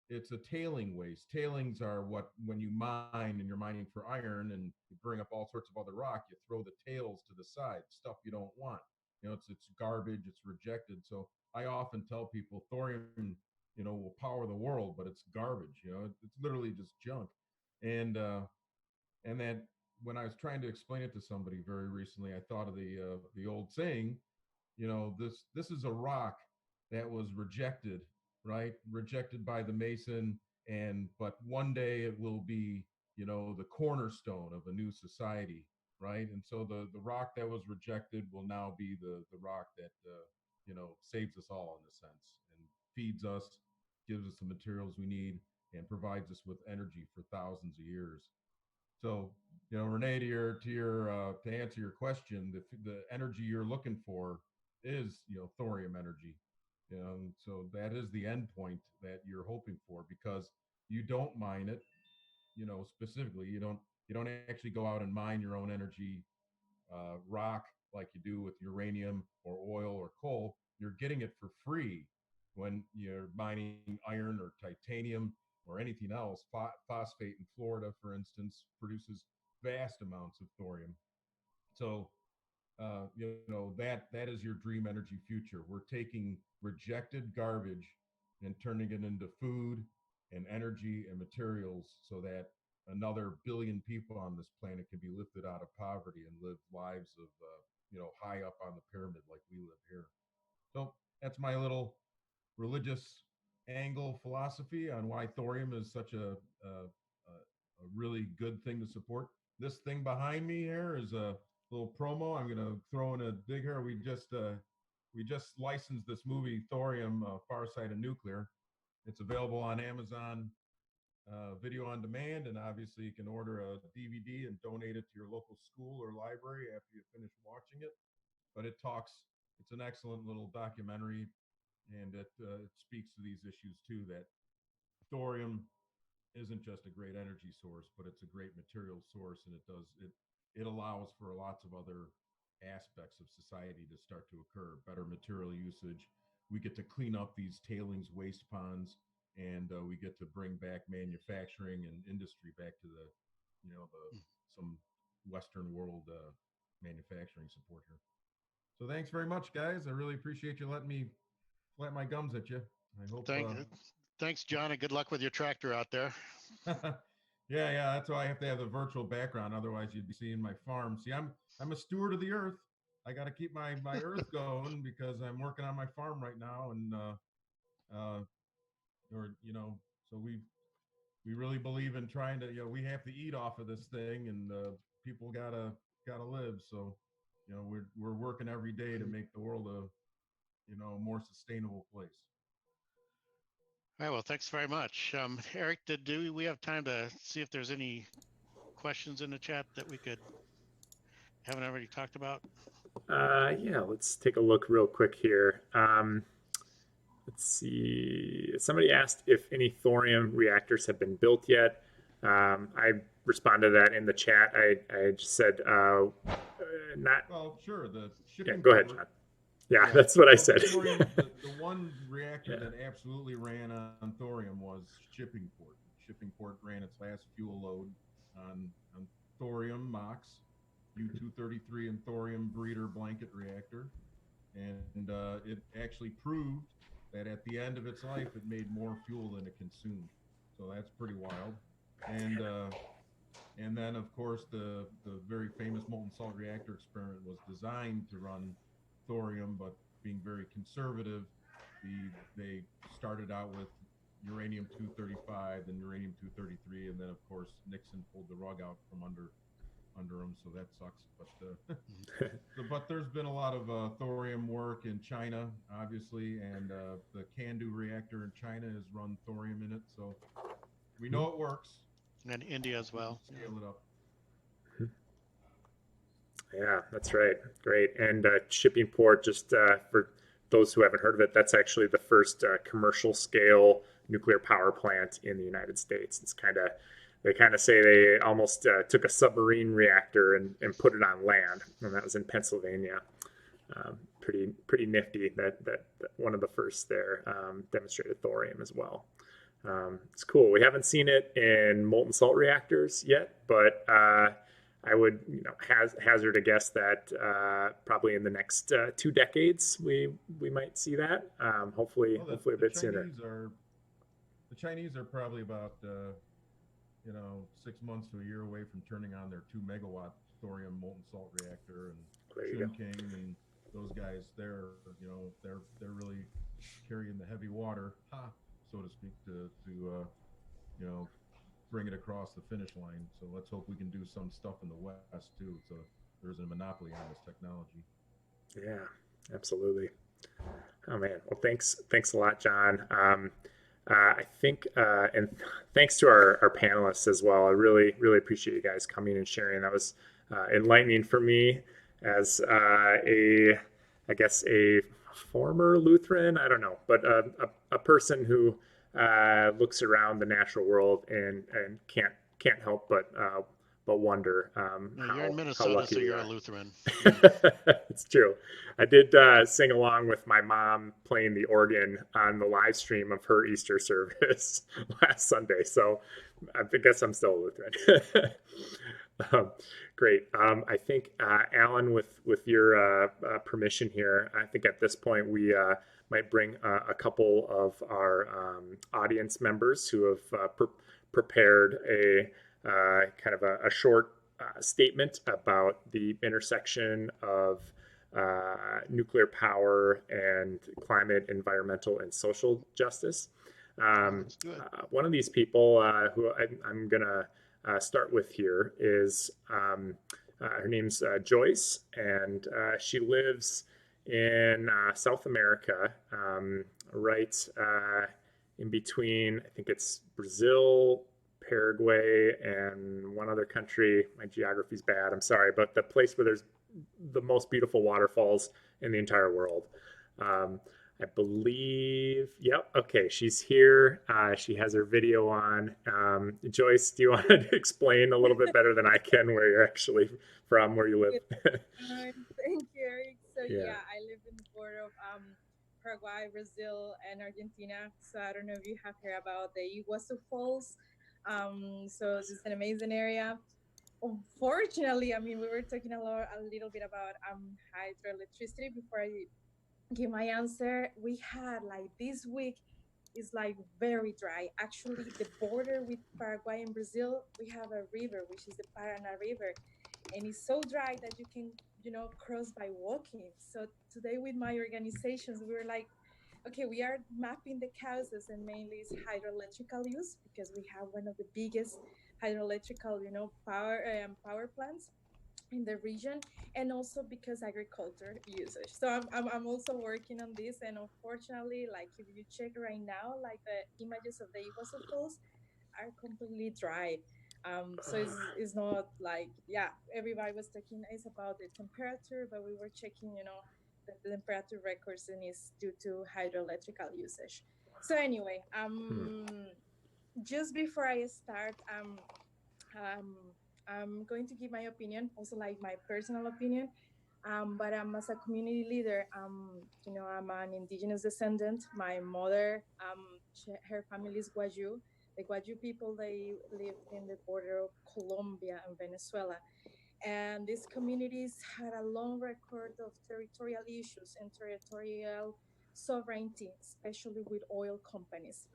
it's a tailing waste. Tailings are what, when you mine and you're mining for iron and you bring up all sorts of other rock, you throw the tails to the side, stuff you don't want. It's garbage, it's rejected. So I often tell people thorium, will power the world, but it's garbage. It's literally just junk. And that when I was trying to explain it to somebody very recently, I thought of the old saying, this is a rock that was rejected, right? Rejected by the mason, but one day it will be, the cornerstone of a new society, right? And so the rock that was rejected will now be the rock that saves us all in a sense, and feeds us, gives us the materials we need, and provides us with energy for thousands of years. So, Renee, to answer your question, the energy you're looking for is, thorium energy. So that is the end point that you're hoping for, because you don't mine it, specifically. You don't actually go out and mine your own energy rock like you do with uranium or oil or coal. You're getting it for free when you're mining iron or titanium or anything else. Phosphate in Florida, for instance, produces vast amounts of thorium. So that is your dream energy future. We're taking rejected garbage and turning it into food and energy and materials so that another billion people on this planet can be lifted out of poverty and live lives of high up on the pyramid like we live here. So that's my little religious angle philosophy on why thorium is such a really good thing to support. This thing behind me here is a little promo. I'm going to throw in a dig here. We just licensed this movie Thorium, Far Side of Nuclear. It's available on Amazon Video on Demand, and obviously you can order a DVD and donate it to your local school or library after you finish watching it. But it's an excellent little documentary, and it speaks to these issues too, that thorium isn't just a great energy source, but it's a great material source, and it allows for lots of other aspects of society to start to occur. Better material usage. We get to clean up these tailings waste ponds, and we get to bring back manufacturing and industry back to some Western world manufacturing support here. So thanks very much, guys. I really appreciate you letting me flat my gums at you. I hope. Thanks, John, and good luck with your tractor out there. Yeah, that's why I have to have the virtual background. Otherwise, you'd be seeing my farm. See, I'm a steward of the earth. I got to keep my earth going because I'm working on my farm right now, and so we really believe in trying to, we have to eat off of this thing, and people gotta live. So, we're working every day to make the world a more sustainable place. All right, well, thanks very much. Eric, do we have time to see if there's any questions in the chat that we haven't already talked about? Yeah, let's take a look real quick here. Let's see. Somebody asked if any thorium reactors have been built yet. I responded to that in the chat. I just said not. Well, sure. The shipping. Yeah, go ahead, John. Yeah, that's what I said. The one reactor that absolutely ran on thorium was Shippingport. Shippingport ran its last fuel load on thorium MOX, U-233 and thorium breeder blanket reactor. And it actually proved that at the end of its life, it made more fuel than it consumed. So that's pretty wild. And then, of course, the very famous molten salt reactor experiment was designed to run thorium, but being very conservative, they started out with uranium-235 and uranium-233, and then, of course, Nixon pulled the rug out from under them, so that sucks. But there's been a lot of thorium work in China, obviously, and the CANDU reactor in China has run thorium in it, so we know it works. And India as well. Scale it up. Yeah, that's right. Great. And Shippingport, just for those who haven't heard of it, that's actually the first commercial scale nuclear power plant in the United States. They kind of say they almost took a submarine reactor and put it on land, and that was in Pennsylvania. Pretty nifty that one of the first there demonstrated thorium as well. It's cool. We haven't seen it in molten salt reactors yet, but I would hazard a guess that probably in the next 2 decades we might see that. Hopefully a bit sooner. The Chinese are probably about 6 months to a year away from turning on their 2 megawatt thorium molten salt reactor, and Chongqing and those guys, they're really carrying the heavy water, so to speak, to bring it across the finish line. So let's hope we can do some stuff in the West too. So there's a monopoly on this technology. Yeah, absolutely. Oh man, well thanks a lot, John. I think, and thanks to our panelists as well. I really appreciate you guys coming and sharing. That was enlightening for me as a former Lutheran. I don't know, but a person who looks around the natural world and can't help but wonder. You're in Minnesota, so you're a Lutheran. It's true. I did sing along with my mom playing the organ on the live stream of her Easter service last Sunday, so I guess I'm still a Lutheran. Great. I think, Alan, with your permission here, I think at this point we might bring a couple of our audience members who have prepared a kind of a short statement about the intersection of nuclear power and climate, environmental, and social justice. Let's do it. One of these people who I'm going to start with here is her name's Joyce, and she lives in South America, right in between, I think it's Brazil, Paraguay, and one other country. My geography's bad, I'm sorry, but the place where there's the most beautiful waterfalls in the entire world. I believe, yep, okay, she's here. She has her video on. Joyce, do you want to explain a little bit better than I can where you're actually from, where you live? Thank you, Eric. So Yeah. yeah, I live in the border of Paraguay, Brazil, and Argentina. So I don't know if you have heard about the Iguazu Falls. So it's just an amazing area. Unfortunately, I mean, we were talking a little bit about hydroelectricity before I give my answer. We had like this week is like very dry. Actually, the border with Paraguay and Brazil, we have a river, which is the Paraná River, and it's so dry that you can, cross by walking. So today with my organizations, we were like, okay, we are mapping the causes, and mainly it's hydroelectrical use because we have one of the biggest hydroelectrical, power plants in the region, and also because agriculture usage. So I'm also working on this, and unfortunately, like if you check right now, like the images of the Iguazu Falls are completely dry. So it's not like, yeah, everybody was talking is about the temperature, but we were checking, the temperature records, and it's due to hydroelectrical usage. So anyway, just before I start, um, I'm going to give my opinion, also like my personal opinion. But as a community leader, I'm an indigenous descendant. My mother, her family is Guayu. The Guayu people, they lived in the border of Colombia and Venezuela. And these communities had a long record of territorial issues and territorial sovereignty, especially with oil companies.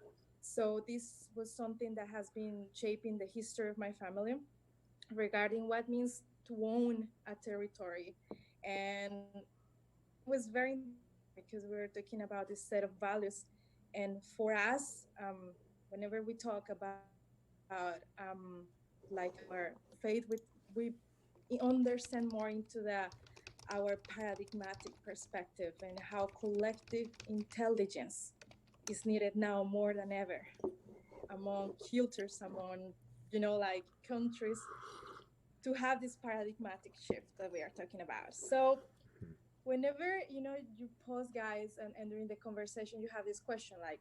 So this was something that has been shaping the history of my family regarding what means to own a territory. And it was very interesting because we were talking about this set of values. And for us, whenever we talk about like our faith, we understand more into our paradigmatic perspective and how collective intelligence is needed now more than ever among cultures, among like countries, to have this paradigmatic shift that we are talking about. So whenever you pause, guys, and during the conversation you have this question like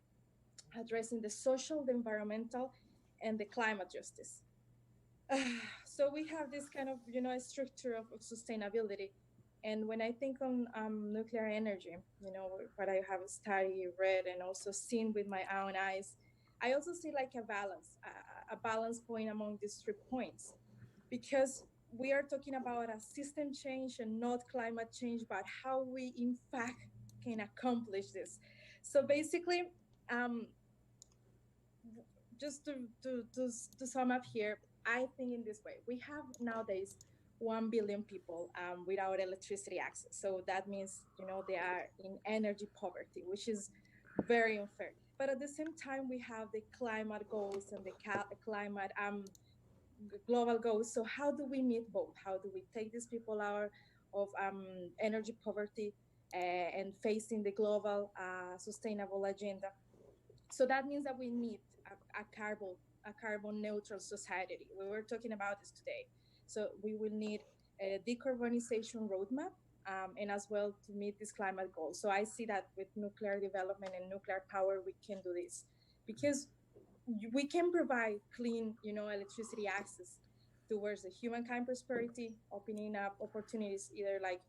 addressing the social, the environmental, and the climate justice. So we have this kind of structure of sustainability. And when I think on nuclear energy, what I have studied, read, and also seen with my own eyes, I also see like a balance point among these 3 points, because we are talking about a system change and not climate change, but how we in fact can accomplish this. So basically, um, just to sum up here, I think in this way, we have nowadays 1 billion people without electricity access. So that means, they are in energy poverty, which is very unfair. But at the same time, we have the climate goals and the climate global goals. So how do we meet both? How do we take these people out of energy poverty and facing the global sustainable agenda? So that means that we need a carbon neutral society. We were talking about this today. So we will need a decarbonization roadmap, and as well to meet this climate goal. So I see that with nuclear development and nuclear power, we can do this because we can provide clean, electricity access towards the humankind prosperity, opening up opportunities either like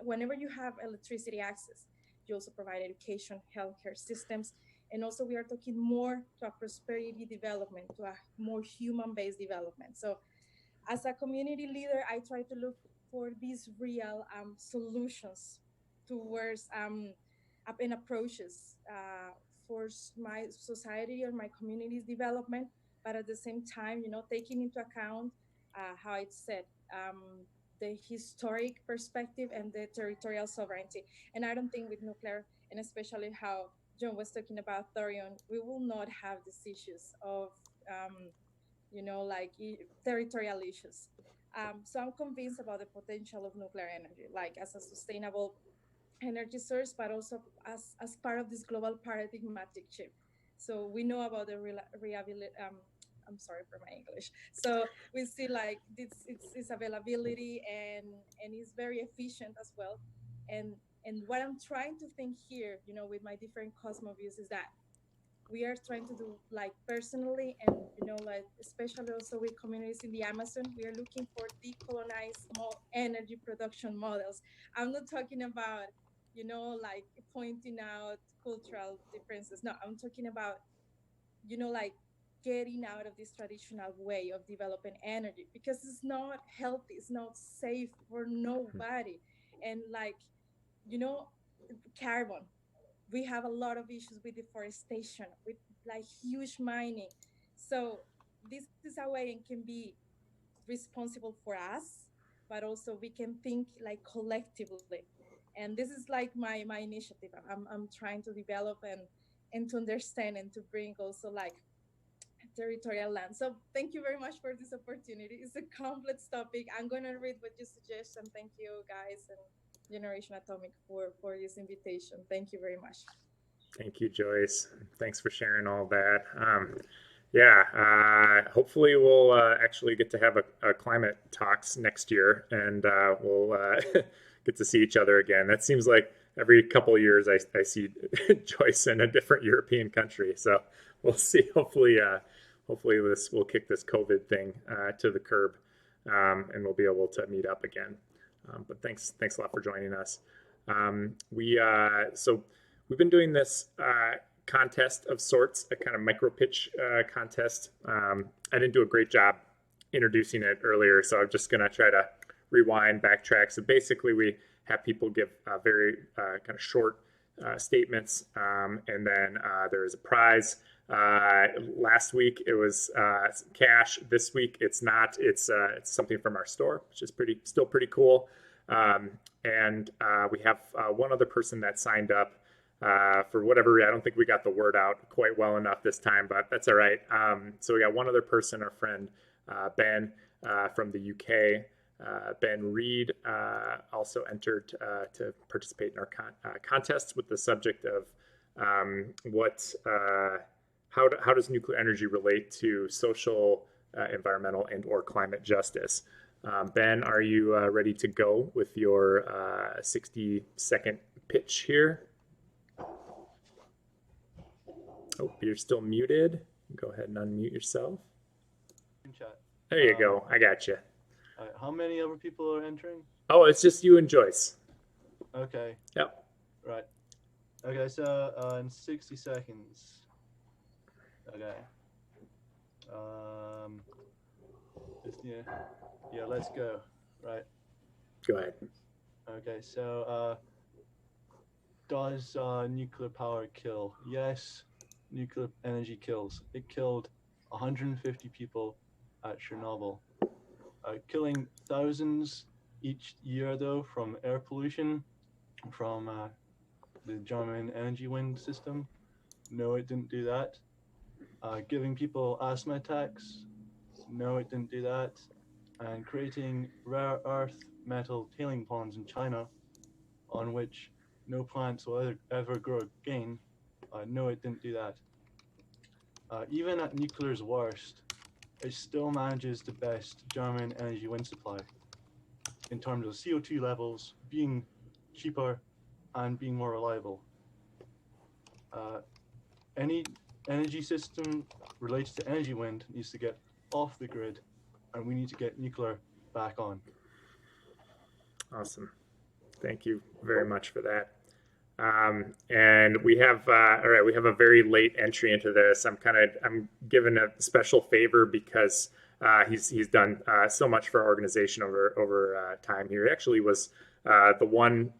whenever you have electricity access, you also provide education, healthcare systems, and also we are talking more to a prosperity development, to a more human-based development. So as a community leader, I try to look for these real solutions towards and approaches for my society or my community's development, but at the same time, taking into account how it's said, the historic perspective and the territorial sovereignty. And I don't think with nuclear, and especially how John was talking about thorium, we will not have these issues of like territorial issues. So I'm convinced about the potential of nuclear energy, like as a sustainable energy source, but also as part of this global paradigmatic shift. So we know about the I'm sorry for my English. So we see like its availability and it's very efficient as well. And what I'm trying to think here, with my different cosmo views is that we are trying to do like personally and like especially also with communities in the Amazon, we are looking for decolonized energy production models. I'm not talking about like pointing out cultural differences. No, I'm talking about like getting out of this traditional way of developing energy, because it's not healthy, it's not safe for nobody. And like you know carbon, we have a lot of issues with deforestation, with like huge mining. So this is a way and can be responsible for us, but also we can think like collectively. And this is like my initiative. I'm trying to develop and to understand and to bring also like territorial land. So thank you very much for this opportunity. It's a complex topic. I'm gonna read what you suggest, and thank you guys and Generation Atomic for this invitation. Thank you very much. Thank you, Joyce. Thanks for sharing all that. Hopefully we'll actually get to have a climate talks next year, and we'll get to see each other again. That seems like every couple of years I see Joyce in a different European country. So we'll see. Hopefully this will kick this COVID thing to the curb, and we'll be able to meet up again. But thanks a lot for joining us. We've been doing this contest of sorts, a kind of micro pitch contest. I didn't do a great job introducing it earlier, so I'm just going to try to rewind, backtrack. So basically, we have people give very kind of short statements, and then there is a prize. Last week it was cash. This week it's not. It's something from our store, which is still pretty cool. And we have one other person that signed up. For whatever reason, I don't think we got the word out quite well enough this time, but that's all right. So we got one other person, our friend Ben from the UK. Ben Reed also entered to participate in our contest with the subject of how does nuclear energy relate to social, environmental, and/or climate justice? Ben, are you ready to go with your 60-second pitch here? Oh, you're still muted. Go ahead and unmute yourself. Chat. There you go. I got you. How many other people are entering? Oh, it's just you and Joyce. Okay. Yep. Right. Okay, so in 60 seconds. Okay. Yeah, let's go. Right. Go ahead. Okay, so does nuclear power kill? Yes, nuclear energy kills. It killed 150 people at Chernobyl, killing thousands each year though from air pollution, from the German energy wind system. No, it didn't do that. Giving people asthma attacks. No, it didn't do that. And creating rare earth metal tailing ponds in China, on which no plants will ever grow again. No, it didn't do that. Even at nuclear's worst, it still manages the best German energy wind supply in terms of CO2 levels, being cheaper and being more reliable. Any energy system related to energy wind needs to get off the grid, and we need to get nuclear back on. Awesome. Thank you very much for that. And we have we have a very late entry into this. I'm given a special favor because He's done so much for our organization over time here. He actually was the one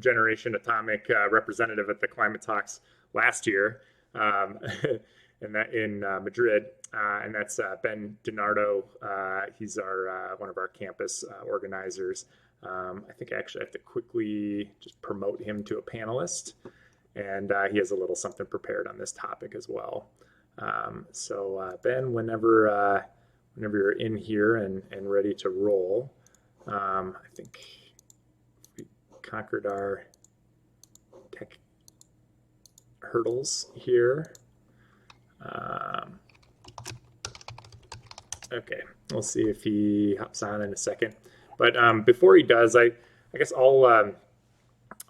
generation atomic representative at the climate talks last year, and that in Madrid, and that's Ben DiNardo. He's our one of our campus organizers. I think I actually have to quickly just promote him to a panelist, and he has a little something prepared on this topic as well. So Ben, whenever you're in here and ready to roll, I think we conquered our tech hurdles here. Okay, we'll see if he hops on in a second. But before he does, I guess I'll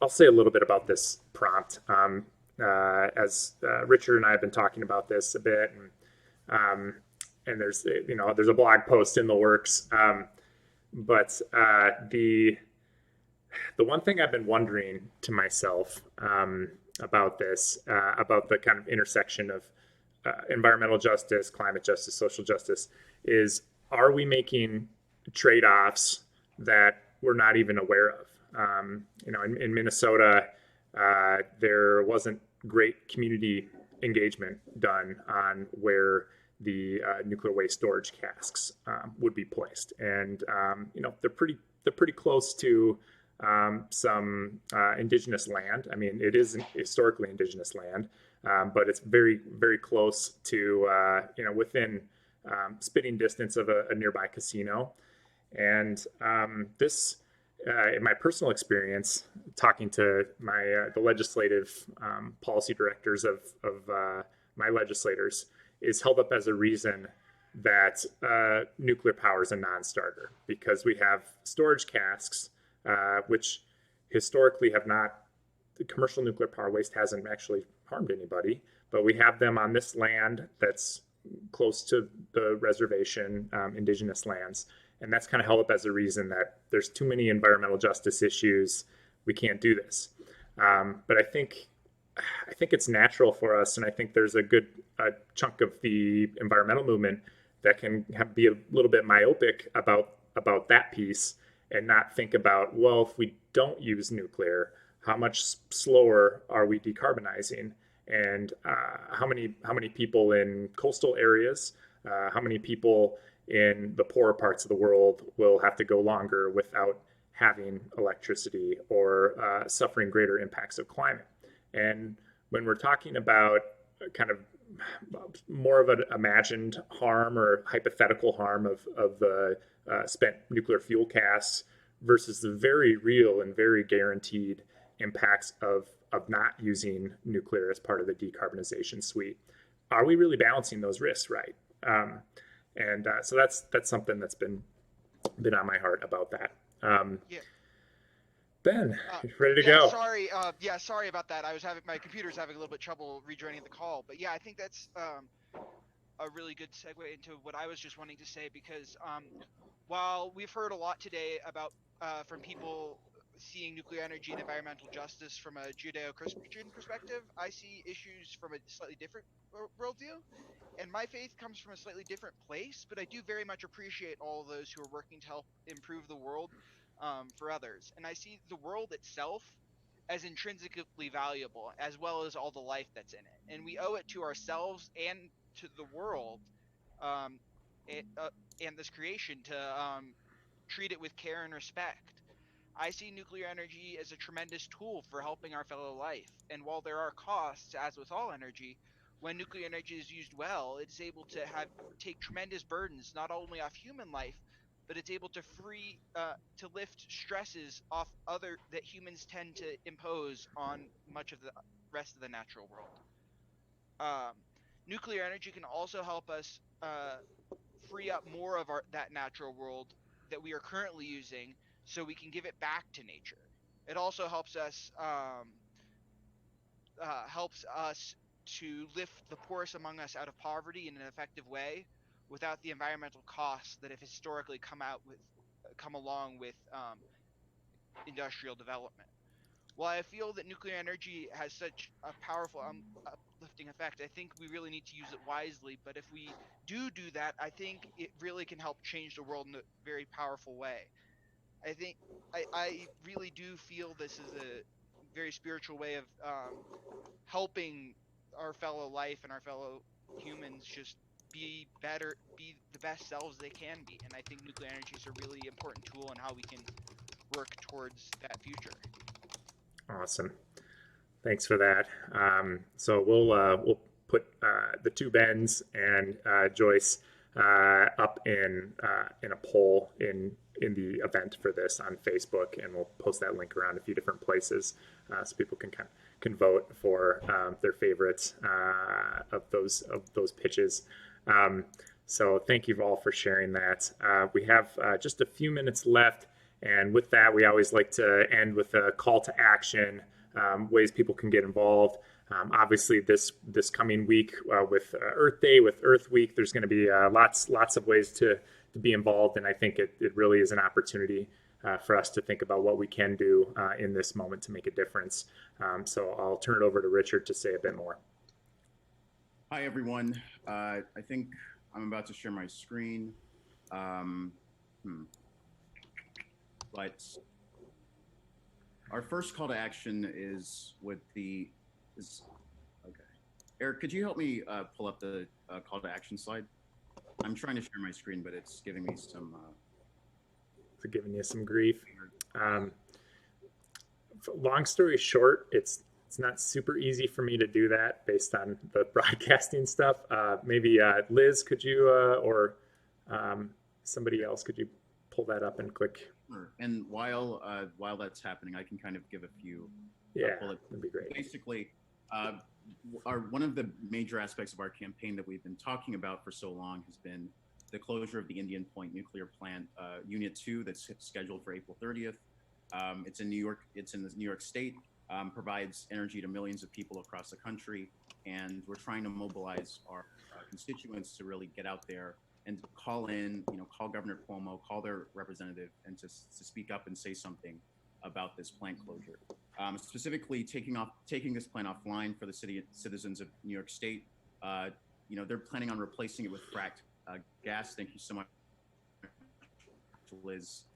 say a little bit about this prompt. As Richard and I have been talking about this a bit, and there's there's a blog post in the works. But the one thing I've been wondering to myself about this, about the kind of intersection of environmental justice, climate justice, social justice, is are we making trade-offs that we're not even aware of? In Minnesota, there wasn't great community engagement done on where the nuclear waste storage casks would be placed, and they're pretty close to some indigenous land. I mean, it is historically indigenous land, but it's very, very close to within spitting distance of a nearby casino. And this, in my personal experience, talking to the legislative policy directors of my legislators, is held up as a reason that nuclear power is a non-starter, because we have storage casks, which historically have not, the commercial nuclear power waste hasn't actually harmed anybody, but we have them on this land that's close to the reservation, indigenous lands. And that's kind of held up as a reason that there's too many environmental justice issues. We can't do this. But I think it's natural for us, and I think there's a good chunk of the environmental movement that can be a little bit myopic about that piece and not think about, well, if we don't use nuclear, how much slower are we decarbonizing? And how many people in coastal areas, how many people in the poorer parts of the world will have to go longer without having electricity or suffering greater impacts of climate? And when we're talking about kind of more of an imagined harm or hypothetical harm of the spent nuclear fuel casks versus the very real and very guaranteed impacts of not using nuclear as part of the decarbonization suite, are we really balancing those risks right? So that's something that's been on my heart about that. Yeah. Ben, ready to go? Sorry. Sorry about that. My computer's having a little bit trouble rejoining the call, but yeah, I think that's a really good segue into what I was just wanting to say, because while we've heard a lot today about from people seeing nuclear energy and environmental justice from a Judeo-Christian perspective, I see issues from a slightly different worldview. And my faith comes from a slightly different place, but I do very much appreciate all of those who are working to help improve the world for others. And I see the world itself as intrinsically valuable, as well as all the life that's in it. And we owe it to ourselves and to the world and this creation to treat it with care and respect. I see nuclear energy as a tremendous tool for helping our fellow life. And while there are costs, as with all energy, when nuclear energy is used well, it's able to take tremendous burdens not only off human life, but it's able to to lift stresses off that humans tend to impose on much of the rest of the natural world. Nuclear energy can also help us free up more of that natural world that we are currently using, so we can give it back to nature. It also helps us to lift the poorest among us out of poverty in an effective way, without the environmental costs that have historically come along with industrial development. While I feel that nuclear energy has such a powerful lasting effect. I think we really need to use it wisely, but if we do that, I think it really can help change the world in a very powerful way. I think I really do feel this is a very spiritual way of helping our fellow life and our fellow humans just be better, be the best selves they can be. And I think nuclear energy is a really important tool in how we can work towards that future. Awesome. Thanks for that. So we'll put the two Bens and Joyce up in a poll in the event for this on Facebook, and we'll post that link around a few different places so people can vote for their favorites of those pitches. So thank you all for sharing that. We have just a few minutes left, and with that, we always like to end with a call to action. Ways people can get involved. Obviously, this coming week with Earth Day, with Earth Week, there's going to be lots of ways to be involved, and I think it really is an opportunity for us to think about what we can do in this moment to make a difference. So I'll turn it over to Richard to say a bit more. Hi, everyone. I think I'm about to share my screen. But our first call to action is okay. Eric, could you help me pull up the call to action slide? I'm trying to share my screen, but it's giving me some. For giving you some grief. Long story short, it's not super easy for me to do that based on the broadcasting stuff. Maybe Liz, could you or somebody else, could you pull that up and click? And while that's happening, I can kind of give a few. Yeah, that'd be great. Basically, one of the major aspects of our campaign that we've been talking about for so long has been the closure of the Indian Point nuclear plant, Unit 2, that's scheduled for April 30th. It's in New York. It's in the New York State. Provides energy to millions of people across the country, and we're trying to mobilize our constituents to really get out there and call Governor Cuomo, call their representative, and to speak up and say something about this plant closure. Specifically, taking this plant offline for the citizens of New York State. They're planning on replacing it with fracked gas. Thank you so much, Liz.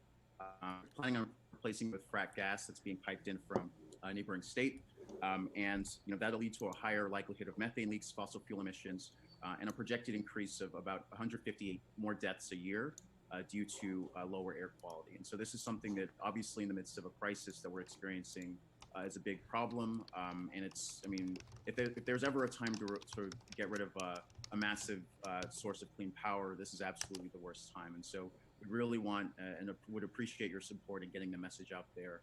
Planning on replacing it with fracked gas that's being piped in from a neighboring state, and that'll lead to a higher likelihood of methane leaks, fossil fuel emissions, and a projected increase of about 158 more deaths a year due to lower air quality. And so this is something that obviously in the midst of a crisis that we're experiencing is a big problem. And if there's ever a time to get rid of a massive source of clean power, this is absolutely the worst time. And so we really want and would appreciate your support in getting the message out there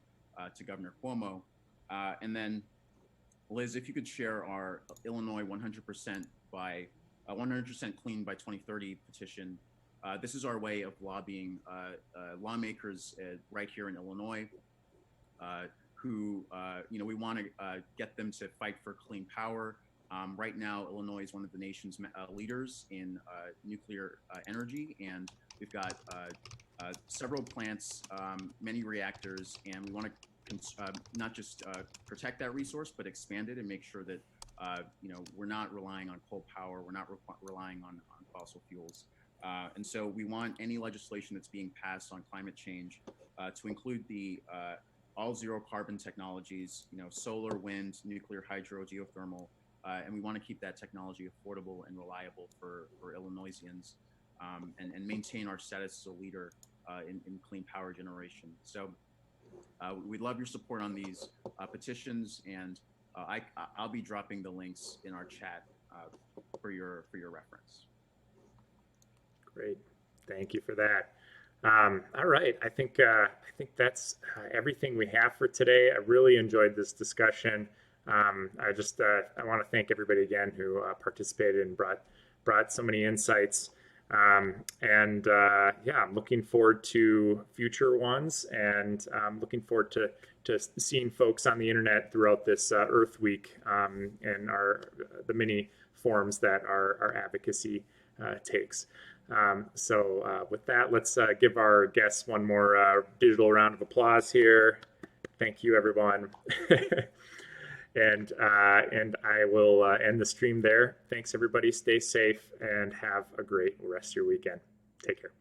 to Governor Cuomo. And then, Liz, if you could share our Illinois 100% clean by 2030 petition. This is our way of lobbying lawmakers right here in Illinois who, we want to get them to fight for clean power. Right now, Illinois is one of the nation's leaders in nuclear energy, and we've got several plants, many reactors, and we want to not just protect that resource, but expand it and make sure that we're not relying on coal power, we're not relying on fossil fuels. And so we want any legislation that's being passed on climate change to include the all zero carbon technologies, solar, wind, nuclear, hydro, geothermal, and we want to keep that technology affordable and reliable for Illinoisians, and maintain our status as a leader in clean power generation. So we'd love your support on these petitions, and I'll be dropping the links in our chat for your reference. Great, thank you for that. All right, I think that's everything we have for today. I really enjoyed this discussion. I want to thank everybody again who participated and brought so many insights. I'm looking forward to future ones, and I'm looking forward to seeing folks on the internet throughout this Earth Week and the many forms that our advocacy takes. With that, let's give our guests one more digital round of applause here. Thank you, everyone. And I will end the stream there. Thanks, everybody. Stay safe and have a great rest of your weekend. Take care.